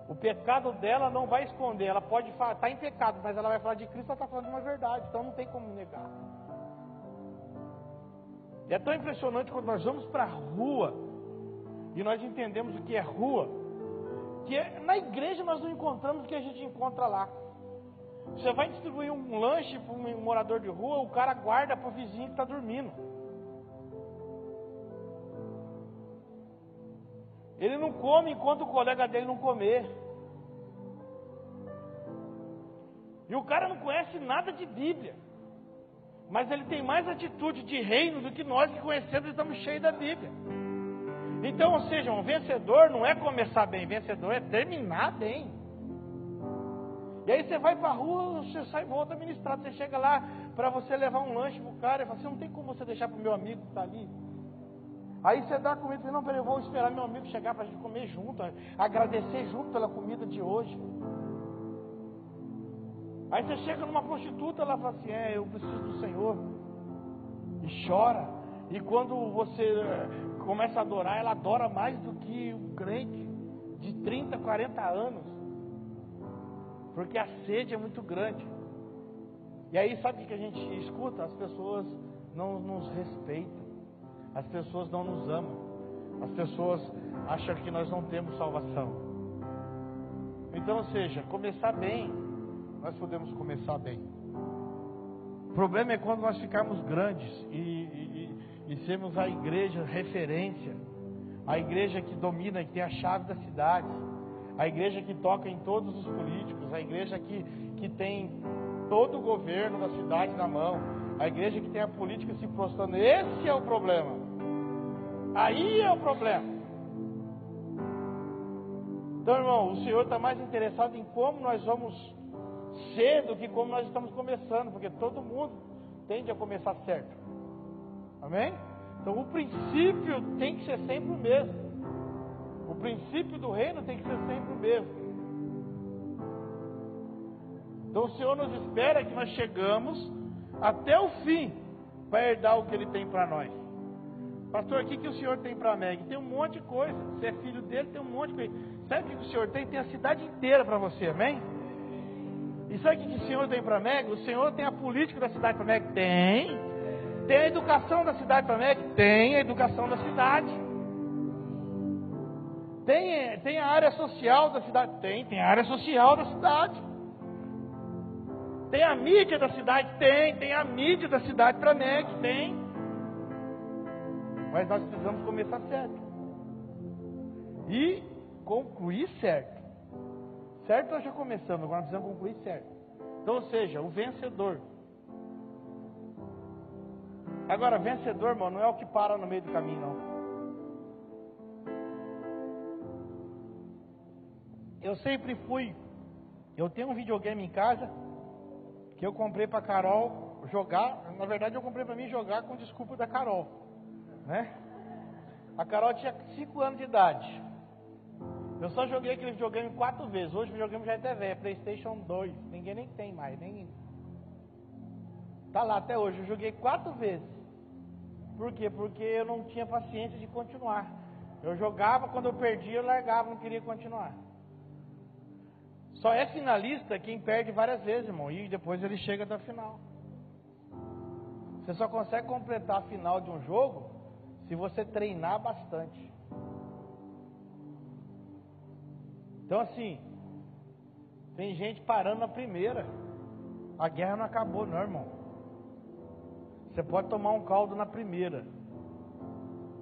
Speaker 1: O pecado dela não vai esconder. Ela pode falar, está em pecado, mas ela vai falar de Cristo, ela está falando de uma verdade. Então não tem como negar. E é tão impressionante quando nós vamos para a rua e nós entendemos o que é rua, que na igreja nós não encontramos o que a gente encontra lá. Você vai distribuir um lanche para um morador de rua, o cara guarda para o vizinho que está dormindo. Ele não come enquanto o colega dele não comer. E o cara não conhece nada de Bíblia. Mas ele tem mais atitude de reino do que nós que conhecemos e estamos cheios da Bíblia. Então, ou seja, um vencedor não é começar bem, vencedor é terminar bem. E aí você vai para a rua, você sai e volta ministrado. Você chega lá para você levar um lanche para o cara e fala assim, não tem como você deixar para o meu amigo que está ali. Aí você dá comida e fala, não, peraí, eu vou esperar meu amigo chegar para a gente comer junto, agradecer junto pela comida de hoje. Aí você chega numa prostituta, ela fala assim, eu preciso do Senhor. E chora. E quando você começa a adorar, ela adora mais do que um crente de 30, 40 anos. Porque a sede é muito grande. E aí sabe o que a gente escuta? As pessoas não nos respeitam. As pessoas não nos amam. As pessoas acham que nós não temos salvação. Então, ou seja, começar bem, nós podemos começar bem. O problema é quando nós ficarmos grandes e sermos a igreja referência, a igreja que domina, que tem a chave da cidade, a igreja que toca em todos os políticos, a igreja que tem todo o governo da cidade na mão, a igreja que tem a política se prostrando. Esse é o problema. Aí é o problema. Então, irmão, o Senhor está mais interessado em como nós vamos ser do que como nós estamos começando, porque todo mundo tende a começar certo. Amém? Então o princípio tem que ser sempre o mesmo. O princípio do reino tem que ser sempre o mesmo. Então o Senhor nos espera que nós chegamos até o fim para herdar o que Ele tem para nós. Pastor, o que o Senhor tem para a Meg? Tem um monte de coisa. Você é filho dele, tem um monte de coisa. Sabe o que o Senhor tem? Tem a cidade inteira para você, amém? E sabe o que o Senhor tem para a Meg? O Senhor tem a política da cidade para a Meg? Tem. Tem a educação da cidade para a Meg? Tem a educação da cidade. Tem a área social da cidade? Tem a área social da cidade. Tem a mídia da cidade? Tem a mídia da cidade para a Meg? Tem. Mas nós precisamos começar certo. E concluir certo. Certo, nós já começamos, agora nós precisamos concluir certo. Então, ou seja, o vencedor. Agora, vencedor, irmão, não é o que para no meio do caminho, não. Eu sempre fui. Eu tenho um videogame em casa que eu comprei para Carol jogar. Na verdade, eu comprei para mim jogar com desculpa da Carol, né? A Carol tinha 5 anos de idade. Eu só joguei aquele videogame 4 vezes. Hoje o videogame já é até velho, PlayStation 2. Ninguém nem tem mais. Tá lá até hoje. Eu joguei 4 vezes. Por quê? Porque eu não tinha paciência de continuar. Eu jogava, quando eu perdia, eu largava, não queria continuar. Só é finalista quem perde várias vezes, irmão. E depois ele chega até a final. Você só consegue completar a final de um jogo se você treinar bastante. Então assim, tem gente parando na primeira. A guerra não acabou não, irmão. Você pode tomar um caldo na primeira,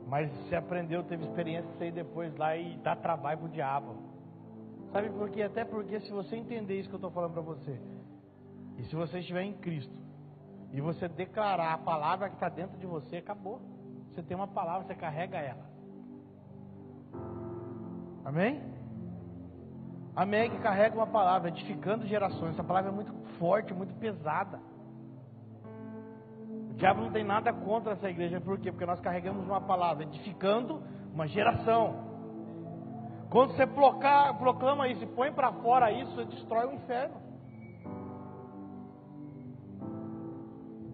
Speaker 1: mas você aprendeu, teve experiência, você ir depois lá e dar trabalho pro diabo. Sabe por quê? Até porque se você entender isso que eu estou falando para você, e se você estiver em Cristo, e você declarar a palavra que está dentro de você, acabou. Você tem uma palavra, você carrega ela. Amém? A Meg carrega uma palavra, edificando gerações. Essa palavra é muito forte, muito pesada. O diabo não tem nada contra essa igreja. Por quê? Porque nós carregamos uma palavra, edificando uma geração. Quando você proclama isso e põe para fora isso, você destrói o inferno.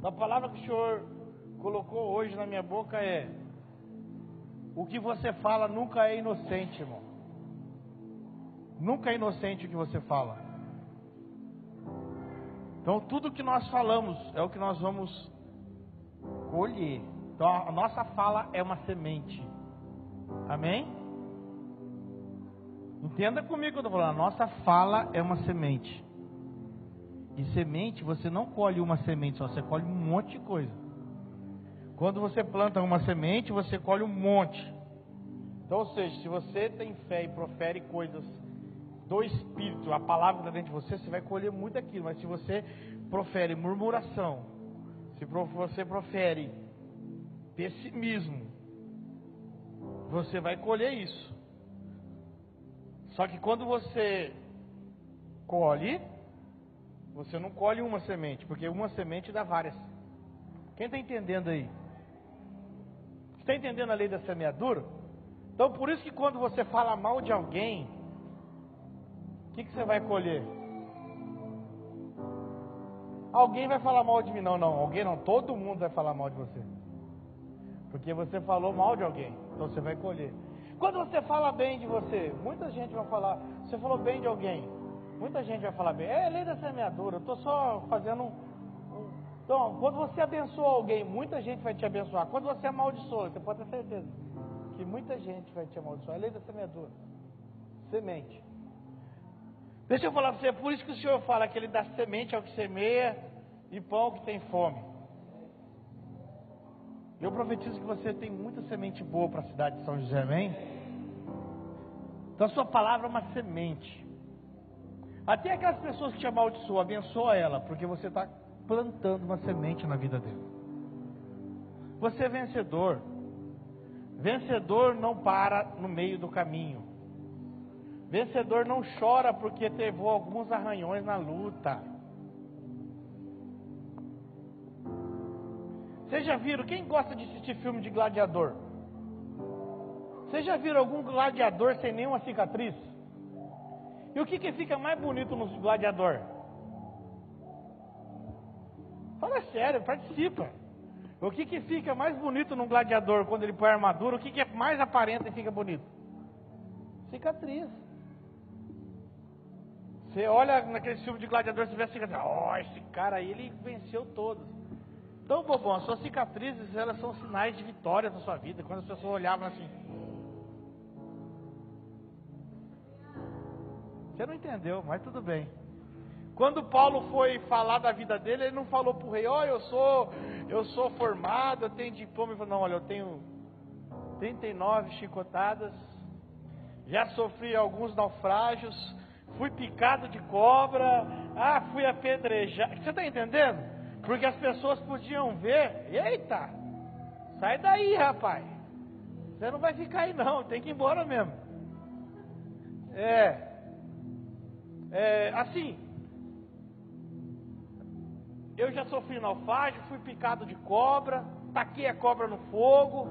Speaker 1: A palavra que o Senhor colocou hoje na minha boca é: o que você fala nunca é inocente, irmão. Nunca é inocente o que você fala. Então tudo que nós falamos é o que nós vamos colher. Então a nossa fala é uma semente. Amém? Entenda comigo o que eu estou falando. A nossa fala é uma semente. E semente, você não colhe uma semente só, você colhe um monte de coisa. Quando você planta uma semente, você colhe um monte. Então, ou seja, se você tem fé e profere coisas do Espírito, a palavra está dentro de você, você vai colher muito daquilo. Mas se você profere murmuração, se você profere pessimismo, você vai colher isso. Só que quando você colhe, você não colhe uma semente, porque uma semente dá várias. Quem está entendendo aí? Está entendendo a lei da semeadura? Então por isso que quando você fala mal de alguém, o que você vai colher? Alguém vai falar mal de mim? Não, alguém não, todo mundo vai falar mal de você. Porque você falou mal de alguém, então você vai colher. Quando você fala bem de você, muita gente vai falar, você falou bem de alguém, muita gente vai falar bem, é lei da semeadura, eu estou só fazendo Então, quando você abençoa alguém, muita gente vai te abençoar. Quando você amaldiçoa, você pode ter certeza que muita gente vai te amaldiçoar. É lei da semeadura. Semente. Deixa eu falar para você, é por isso que o Senhor fala que Ele dá semente ao que semeia e pão que tem fome. Eu profetizo que você tem muita semente boa para a cidade de São José, amém? Então a sua palavra é uma semente. Até aquelas pessoas que te amaldiçoam, abençoa ela, porque você está plantando uma semente na vida dele. Você é vencedor. Vencedor não para no meio do caminho. Vencedor não chora porque teve alguns arranhões na luta. Vocês já viram, quem gosta de assistir filme de gladiador? Vocês já viram algum gladiador sem nenhuma cicatriz? E o que fica mais bonito nos gladiador? Fala sério, participa. O que fica mais bonito num gladiador quando ele põe a armadura? O que é mais aparenta e fica bonito? Cicatriz. Você olha naquele filme de gladiador, você vê a cicatriz. Oh, esse cara aí, ele venceu todos. Então, bobão, as suas cicatrizes, elas são sinais de vitória na sua vida. Quando as pessoas olhavam assim. Você não entendeu, mas tudo bem. Quando Paulo foi falar da vida dele, ele não falou para o rei, ó, eu sou formado, eu tenho diploma. Ele falou, não, olha, eu tenho 39 chicotadas, já sofri alguns naufrágios, fui picado de cobra, fui apedrejado. Você está entendendo? Porque as pessoas podiam ver, eita, sai daí, rapaz. Você não vai ficar aí não, tem que ir embora mesmo. Assim, eu já sofri naufrágio, fui picado de cobra, taquei a cobra no fogo.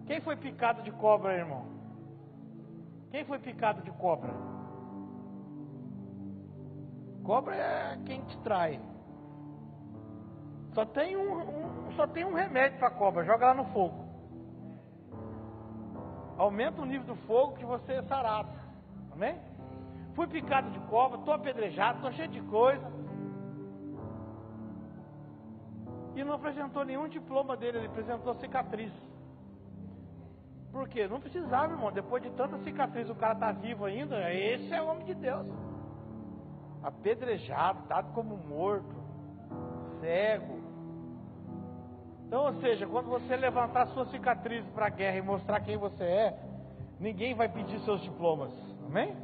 Speaker 1: Quem foi picado de cobra, irmão? Quem foi picado de cobra? Cobra é quem te trai. Só tem um remédio para cobra, joga lá no fogo. Aumenta o nível do fogo que você é sarado. Amém? Fui picado de cobra, estou apedrejado, estou cheio de coisa. E não apresentou nenhum diploma dele, ele apresentou cicatriz. Por quê? Não precisava, irmão. Depois de tanta cicatriz, o cara está vivo ainda. Esse é o homem de Deus. Apedrejado, dado como morto, cego. Então, ou seja, quando você levantar sua cicatriz para a guerra e mostrar quem você é, ninguém vai pedir seus diplomas. Amém?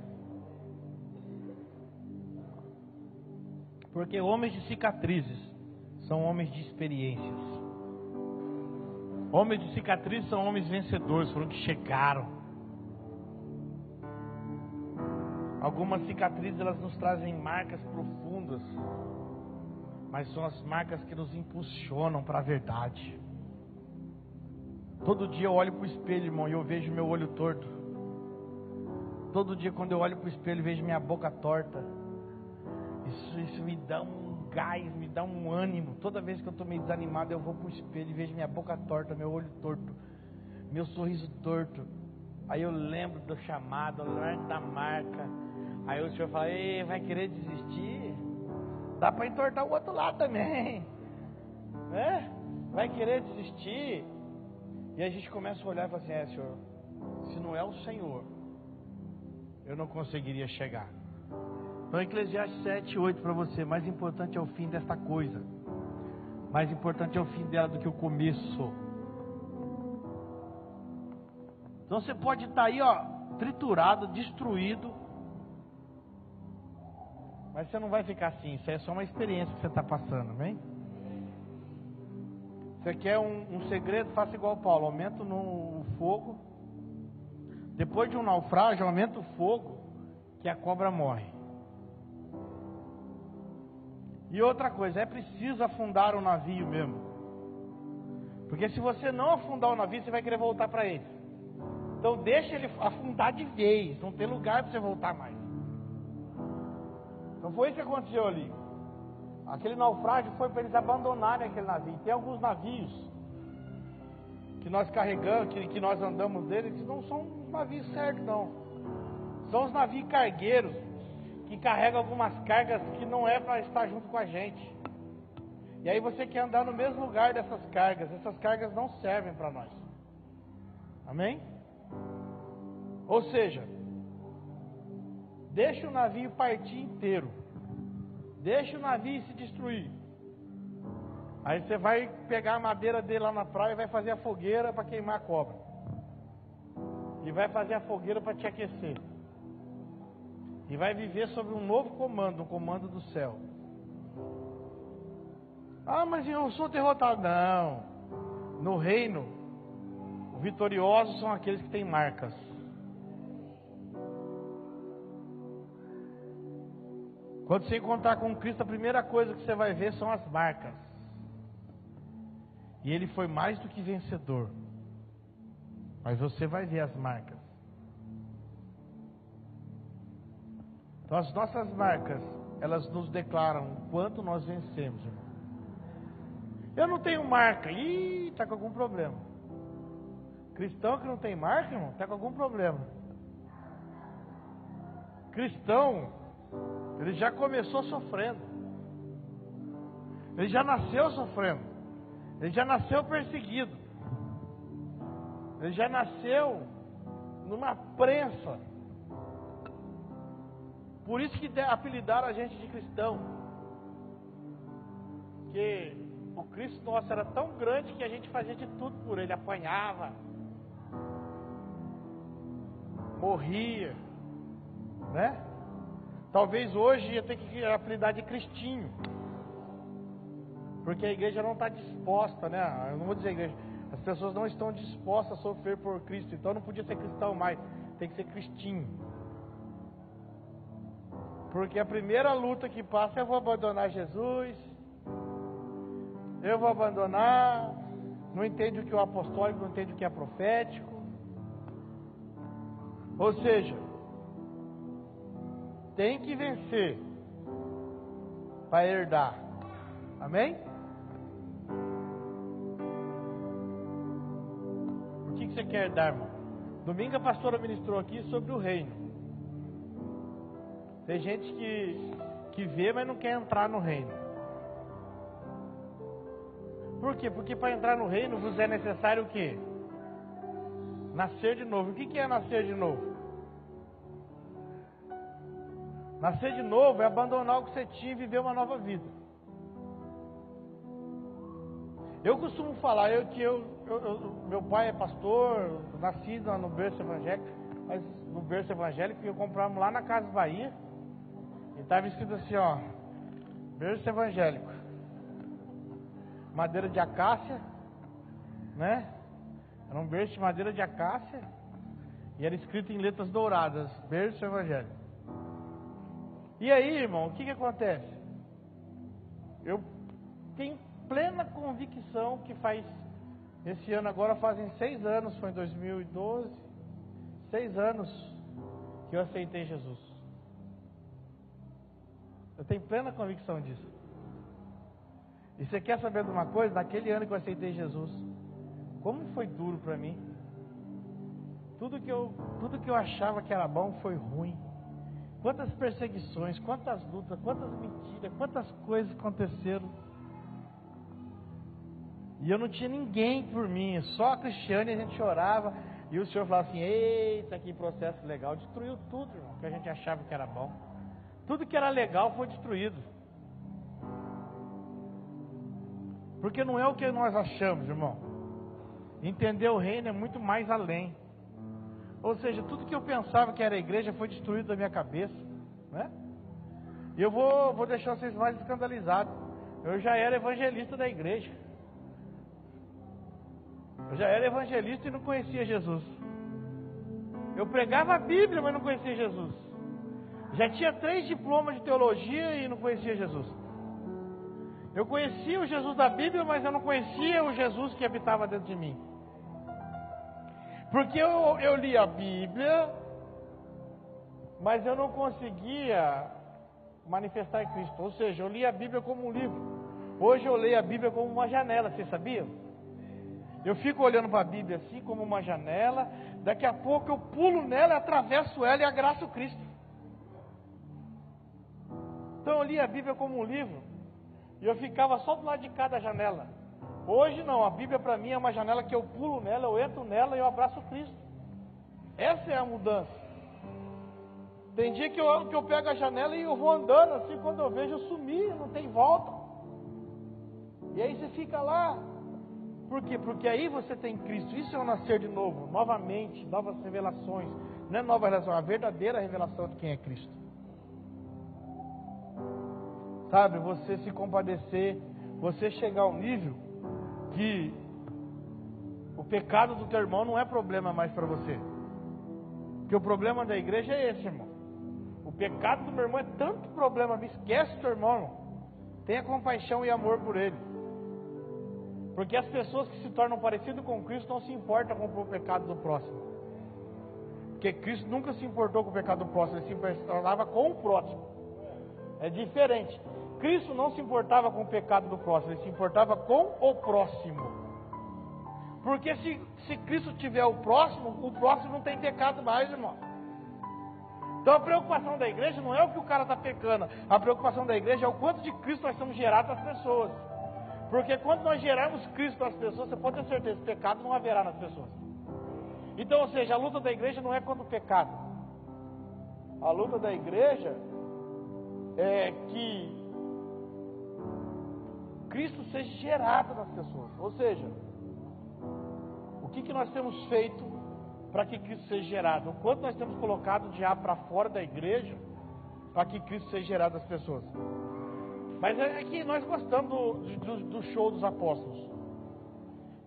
Speaker 1: Porque homens de cicatrizes são homens de experiências. Homens de cicatrizes são homens vencedores, foram que chegaram. Algumas cicatrizes, elas nos trazem marcas profundas, mas são as marcas que nos impulsionam para a verdade. Todo dia eu olho para o espelho, irmão, e eu vejo meu olho torto. Todo dia quando eu olho para o espelho, vejo minha boca torta. Isso me dá um gás, me dá um ânimo. Toda vez que eu estou meio desanimado, eu vou para o espelho e vejo minha boca torta, meu olho torto, meu sorriso torto. Aí eu lembro do chamado, eu lembro da marca. Aí o Senhor fala, ei, vai querer desistir? Dá para entortar o outro lado também, né? Vai querer desistir? E a gente começa a olhar e fala assim, Senhor, se não é o Senhor, eu não conseguiria chegar. Então Eclesiastes 7:8 para você, mais importante é o fim desta coisa, mais importante é o fim dela do que o começo. Então você pode estar aí, triturado, destruído, mas você não vai ficar assim. Isso é só uma experiência que você está passando, amém? Você quer um segredo? Faça igual Paulo, aumenta o fogo. Depois de um naufrágio, aumenta o fogo, que a cobra morre. E outra coisa, é preciso afundar o navio mesmo. Porque se você não afundar o navio, você vai querer voltar para ele. Então deixa ele afundar de vez, não tem lugar para você voltar mais. Então foi isso que aconteceu ali. Aquele naufrágio foi para eles abandonarem aquele navio. Tem alguns navios que nós carregamos, que nós andamos deles, que não são navios certos não. São os navios cargueiros, que carregam algumas cargas que não é para estar junto com a gente. E aí você quer andar no mesmo lugar dessas cargas. Essas cargas não servem para nós. Amém? Ou seja, deixa o navio partir inteiro. deixa o navio se destruir. Aí você vai pegar a madeira dele lá na praia e vai fazer a fogueira para queimar a cobra. E vai fazer a fogueira para te aquecer. E vai viver sob um novo comando, um comando do céu. Ah, mas eu sou derrotado. Não. No reino, os vitoriosos são aqueles que têm marcas. Quando você encontrar com Cristo, a primeira coisa que você vai ver são as marcas. E Ele foi mais do que vencedor. Mas você vai ver as marcas. Então as nossas marcas, elas nos declaram o quanto nós vencemos, irmão. Eu não tenho marca. Ih, está com algum problema. Cristão que não tem marca, irmão, está com algum problema. Cristão, ele já começou sofrendo. Ele já nasceu sofrendo. Ele já nasceu perseguido. Ele já nasceu numa prensa. Por isso que apelidaram a gente de cristão. Que o Cristo nosso era tão grande que a gente fazia de tudo por ele. Apanhava, morria, né? Talvez hoje ia ter que apelidar de Cristinho, porque a igreja não está disposta, né? Eu não vou dizer a igreja, as pessoas não estão dispostas a sofrer por Cristo, então não podia ser cristão mais, tem que ser Cristinho. Porque a primeira luta que passa, eu vou abandonar Jesus, eu vou abandonar, não entende o que é apostólico, não entende o que é profético. Ou seja, tem que vencer para herdar. Amém? O que você quer herdar, irmão? Domingo a pastora ministrou aqui sobre o reino. Tem gente que vê, mas não quer entrar no reino. Por quê? Porque para entrar no reino vos é necessário o quê? Nascer de novo. O que é nascer de novo? Nascer de novo é abandonar o que você tinha e viver uma nova vida. Eu costumo falar, meu pai é pastor, nasci no berço evangélico, mas no berço evangélico que compramos lá na Casa Bahia, e estava escrito assim, ó, berço evangélico, madeira de acácia, né? Era um berço de madeira de acácia, e era escrito em letras douradas, berço evangélico. E aí, irmão, o que acontece? Eu tenho plena convicção que esse ano agora fazem 6 anos, foi em 2012, 6 anos que eu aceitei Jesus. Eu tenho plena convicção disso. E você quer saber de uma coisa? Naquele ano que eu aceitei Jesus, como foi duro para mim. Tudo que eu achava que era bom foi ruim. Quantas perseguições, quantas lutas, quantas mentiras, quantas coisas aconteceram. E eu não tinha ninguém por mim, só a Cristiane, a gente chorava. E o Senhor falava assim, eita, que processo legal. Destruiu tudo, irmão, que a gente achava que era bom. Tudo que era legal foi destruído. Porque não é o que nós achamos, irmão. Entender o reino é muito mais além. Ou seja, tudo que eu pensava que era igreja foi destruído da minha cabeça, né? E eu vou deixar vocês mais escandalizados. Eu já era evangelista da igreja. Eu já era evangelista e não conhecia Jesus. Eu pregava a Bíblia, mas não conhecia Jesus. Já tinha 3 diplomas de teologia e não conhecia Jesus. Eu conhecia o Jesus da Bíblia, mas eu não conhecia o Jesus que habitava dentro de mim. Porque eu li a Bíblia, mas eu não conseguia manifestar em Cristo. Ou seja, eu li a Bíblia como um livro. Hoje eu leio a Bíblia como uma janela, vocês sabiam? Eu fico olhando para a Bíblia assim como uma janela, daqui a pouco eu pulo nela, atravesso ela e agraço Cristo. Então eu li a Bíblia como um livro, e eu ficava só do lado de cada janela. Hoje não, a Bíblia para mim é uma janela que eu pulo nela, eu entro nela e eu abraço Cristo. Essa é a mudança. Tem dia que eu pego a janela e eu vou andando assim, quando eu vejo eu sumi, não tem volta. E aí você fica lá. Por quê? Porque aí você tem Cristo. Isso é o nascer de novo, novamente, novas revelações. Não é nova revelação, é a verdadeira revelação de quem é Cristo. Sabe, você se compadecer, você chegar ao nível que o pecado do teu irmão não é problema mais para você. Porque o problema da igreja é esse, irmão. O pecado do meu irmão é tanto problema, me esquece teu irmão, irmão. Tenha compaixão e amor por ele. Porque as pessoas que se tornam parecidas com Cristo não se importam com o pecado do próximo. Porque Cristo nunca se importou com o pecado do próximo, ele se importava com o próximo. É diferente. Cristo não se importava com o pecado do próximo, ele se importava com o próximo. Porque se Cristo tiver o próximo não tem pecado mais, irmão. Então a preocupação da igreja não é o que o cara está pecando. A preocupação da igreja é o quanto de Cristo nós estamos gerando às pessoas. Porque quando nós gerarmos Cristo às pessoas, você pode ter certeza, pecado não haverá nas pessoas. Então, ou seja, a luta da igreja não é contra o pecado. A luta da igreja é que Cristo seja gerado nas pessoas. Ou seja, o que nós temos feito para que Cristo seja gerado? O quanto nós temos colocado o diabo para fora da igreja para que Cristo seja gerado nas pessoas? Mas é que nós gostamos do show dos apóstolos.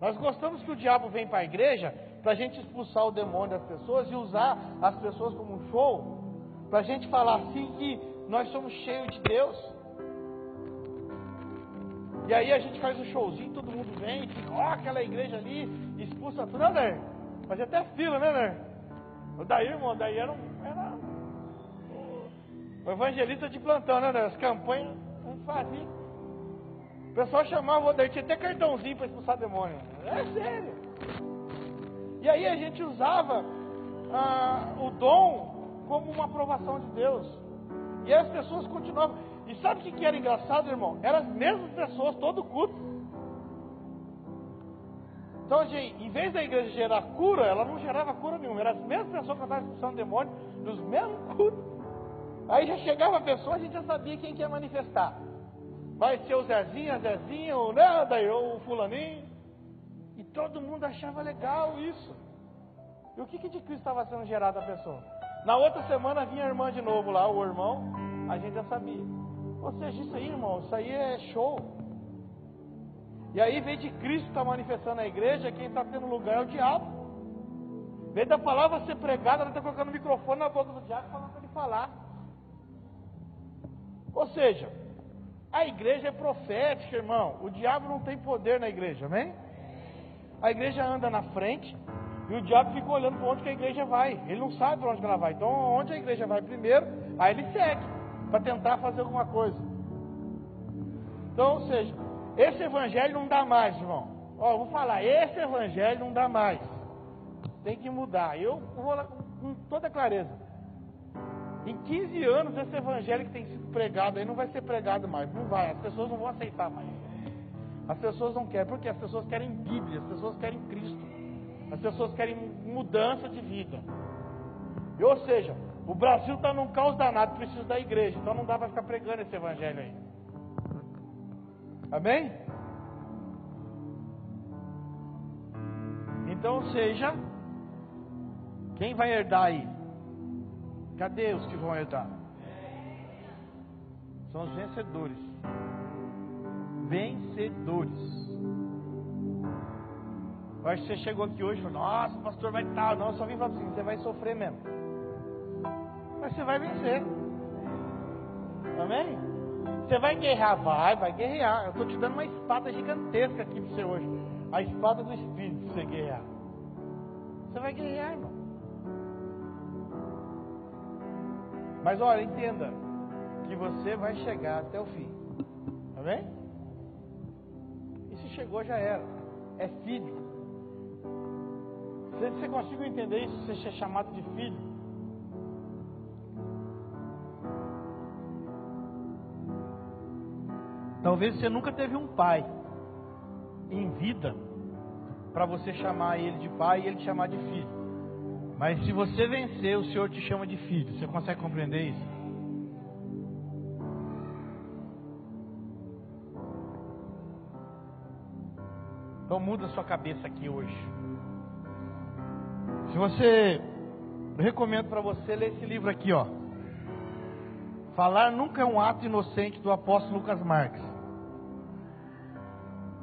Speaker 1: Nós gostamos que o diabo vem para a igreja para a gente expulsar o demônio das pessoas e usar as pessoas como um show, para a gente falar assim que nós somos cheios de Deus. E aí a gente faz um showzinho, todo mundo vem, fica, ó, aquela igreja ali, expulsa tudo, né, Ner? Fazia até fila, né, Ner? O daí, irmão, daí era o evangelista de plantão, né, Ner? As campanhas a gente fazia. O pessoal chamava o daí, tinha até cartãozinho para expulsar demônio. É sério. E aí a gente usava o dom como uma aprovação de Deus. E aí as pessoas continuavam. E sabe o que era engraçado, irmão? Eram as mesmas pessoas, todo culto. Então, gente, em vez da igreja gerar cura, ela não gerava cura nenhuma. Eram as mesmas pessoas que estavam expulsando demônio, nos mesmos cultos. Aí já chegava a pessoa, a gente já sabia quem que ia manifestar. Vai ser o Zezinho, a Zezinha, ou nada, ou o fulaninho. E todo mundo achava legal isso. E o que de Cristo estava sendo gerado a pessoa? Na outra semana vinha a irmã de novo lá, o irmão, a gente já sabia. Ou seja, isso aí, irmão, isso aí é show. E aí, em vez de Cristo estar manifestando na igreja, quem está tendo lugar é o diabo. Em vez da palavra ser pregada, ela está colocando o microfone na boca do diabo falando para ele falar. Ou seja, a igreja é profética, irmão. O diabo não tem poder na igreja, amém? A igreja anda na frente e o diabo fica olhando para onde que a igreja vai. Ele não sabe para onde que ela vai. Então, onde a igreja vai primeiro, aí ele segue para tentar fazer alguma coisa. Então, ou seja, esse evangelho não dá mais, irmão. Ó, eu vou falar, esse evangelho não dá mais. Tem que mudar. Eu vou lá com toda clareza. Em 15 anos, esse evangelho que tem sido pregado aí não vai ser pregado mais. Não vai, as pessoas não vão aceitar mais. As pessoas não querem, porque as pessoas querem Bíblia, as pessoas querem Cristo. As pessoas querem mudança de vida. E, ou seja, o Brasil está num caos danado, precisa da igreja. Então não dá para ficar pregando esse evangelho aí. Amém? Então, ou seja, quem vai herdar aí? Cadê os que vão herdar? São os vencedores. Vencedores. Eu acho que você chegou aqui hoje e falou, nossa, o pastor vai estar. Não, eu só vim falar assim, você vai sofrer mesmo. Mas você vai vencer. Amém? Você vai guerrear? Vai guerrear. Eu estou te dando uma espada gigantesca aqui para você hoje. A espada do Espírito para você guerrear. Você vai guerrear, irmão. Mas olha, entenda que você vai chegar até o fim. Amém? E se chegou, já era. É filho. Se você conseguiu entender isso, você ser chamado de filho. Talvez você nunca teve um pai em vida para você chamar ele de pai e ele te chamar de filho. Mas se você vencer, o Senhor te chama de filho. Você consegue compreender isso? Então muda a sua cabeça aqui hoje. Se você... Eu recomendo para você ler esse livro aqui, ó. Falar nunca é um ato inocente, do apóstolo Lucas Marques.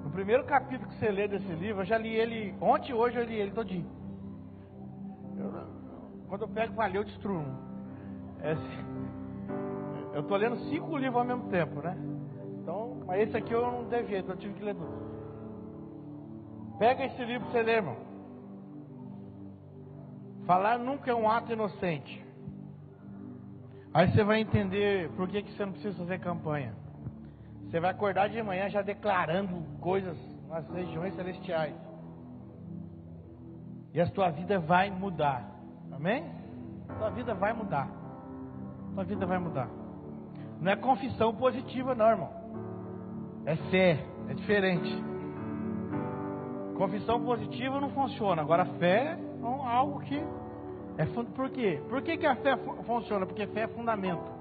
Speaker 1: No primeiro capítulo que você lê desse livro, eu já li ele ontem e hoje eu li ele todinho. Quando eu pego para ler, eu destruo. Eu estou lendo 5 livros ao mesmo tempo, né? Então, mas esse aqui eu não teve jeito, eu tive que ler tudo. Pega esse livro para você ler, irmão. Falar nunca é um ato inocente. Aí você vai entender por que você não precisa fazer campanha. Você vai acordar de manhã já declarando coisas nas regiões celestiais. E a tua vida vai mudar. Amém? Tua vida vai mudar. Tua vida vai mudar. Não é confissão positiva não, irmão. É fé. É diferente. Confissão positiva não funciona. Agora fé é algo que... Por quê? Por que a fé funciona? Porque fé é fundamento.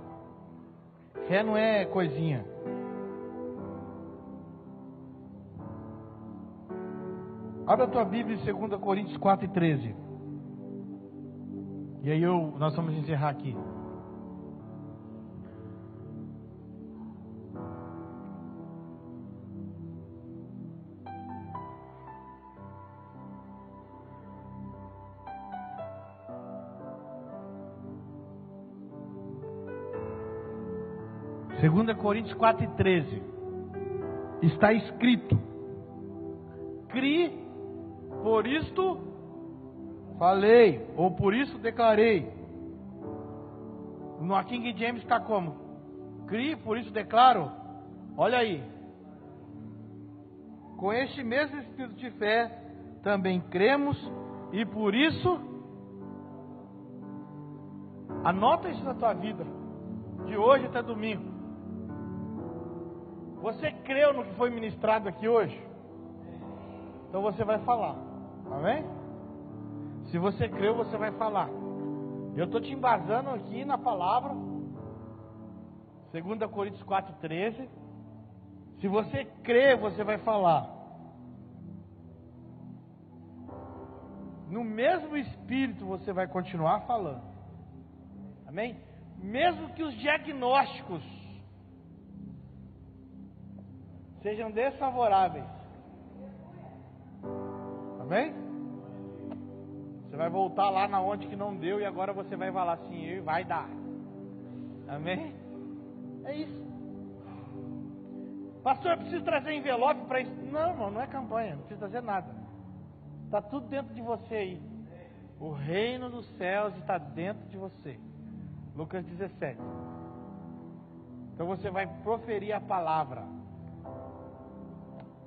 Speaker 1: Fé não é coisinha. Abra a tua Bíblia em 2 Coríntios 4:13. E aí nós vamos encerrar aqui. Segunda Coríntios 4:13. Está escrito: Cri, por isto falei, ou por isso declarei. No King James está como? Cri, por isso declaro. Olha aí. Com este mesmo espírito de fé também cremos, e por isso anota isso na tua vida, de hoje até domingo. Você creu no que foi ministrado aqui hoje? Então você vai falar. Amém? Se você creu, você vai falar. Eu estou te embasando aqui na palavra. 2 Coríntios 4:13. Se você crê, você vai falar. No mesmo espírito você vai continuar falando. Amém? Mesmo que os diagnósticos sejam desfavoráveis. Amém? Você vai voltar lá na onde que não deu e agora você vai falar assim, vai dar. Amém? É isso. Pastor, eu preciso trazer envelope para isso. Não, irmão, não é campanha, não precisa trazer nada. Está tudo dentro de você aí. O reino dos céus está dentro de você. Lucas 17. Então você vai proferir a palavra.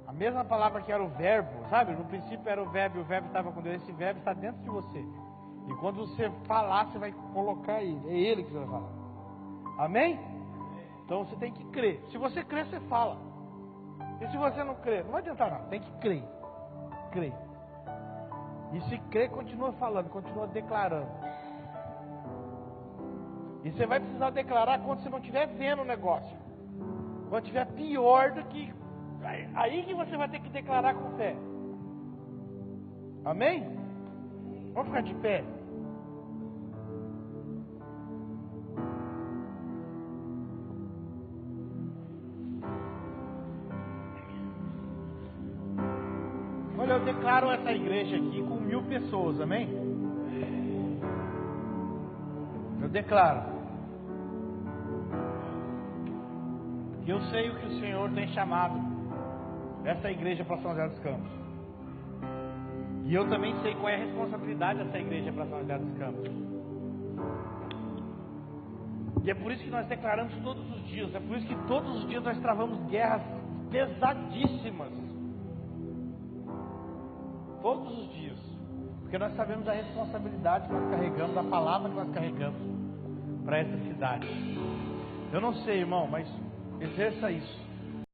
Speaker 1: A mesma palavra que era o verbo, sabe? No princípio era o verbo e o verbo estava com Deus. Esse verbo está dentro de você. E quando você falar, você vai colocar ele. É ele que você vai falar. Amém? Então você tem que crer. Se você crer, você fala. E se você não crer, não vai adiantar nada. Tem que crer. Crer. E se crer, continua falando, continua declarando. E você vai precisar declarar quando você não estiver vendo o negócio. Quando estiver pior do que... Aí que você vai ter que declarar com fé. Amém? Vamos ficar de pé. Olha, eu declaro essa igreja aqui com 1000 pessoas, amém? Eu declaro. Que eu sei o que o Senhor tem chamado essa igreja para São José dos Campos. E eu também sei qual é a responsabilidade dessa igreja para São José dos Campos. E é por isso que nós declaramos todos os dias. É por isso que todos os dias nós travamos guerras pesadíssimas. Todos os dias. Porque nós sabemos a responsabilidade que nós carregamos, a palavra que nós carregamos para essa cidade. Eu não sei, irmão, mas exerça isso.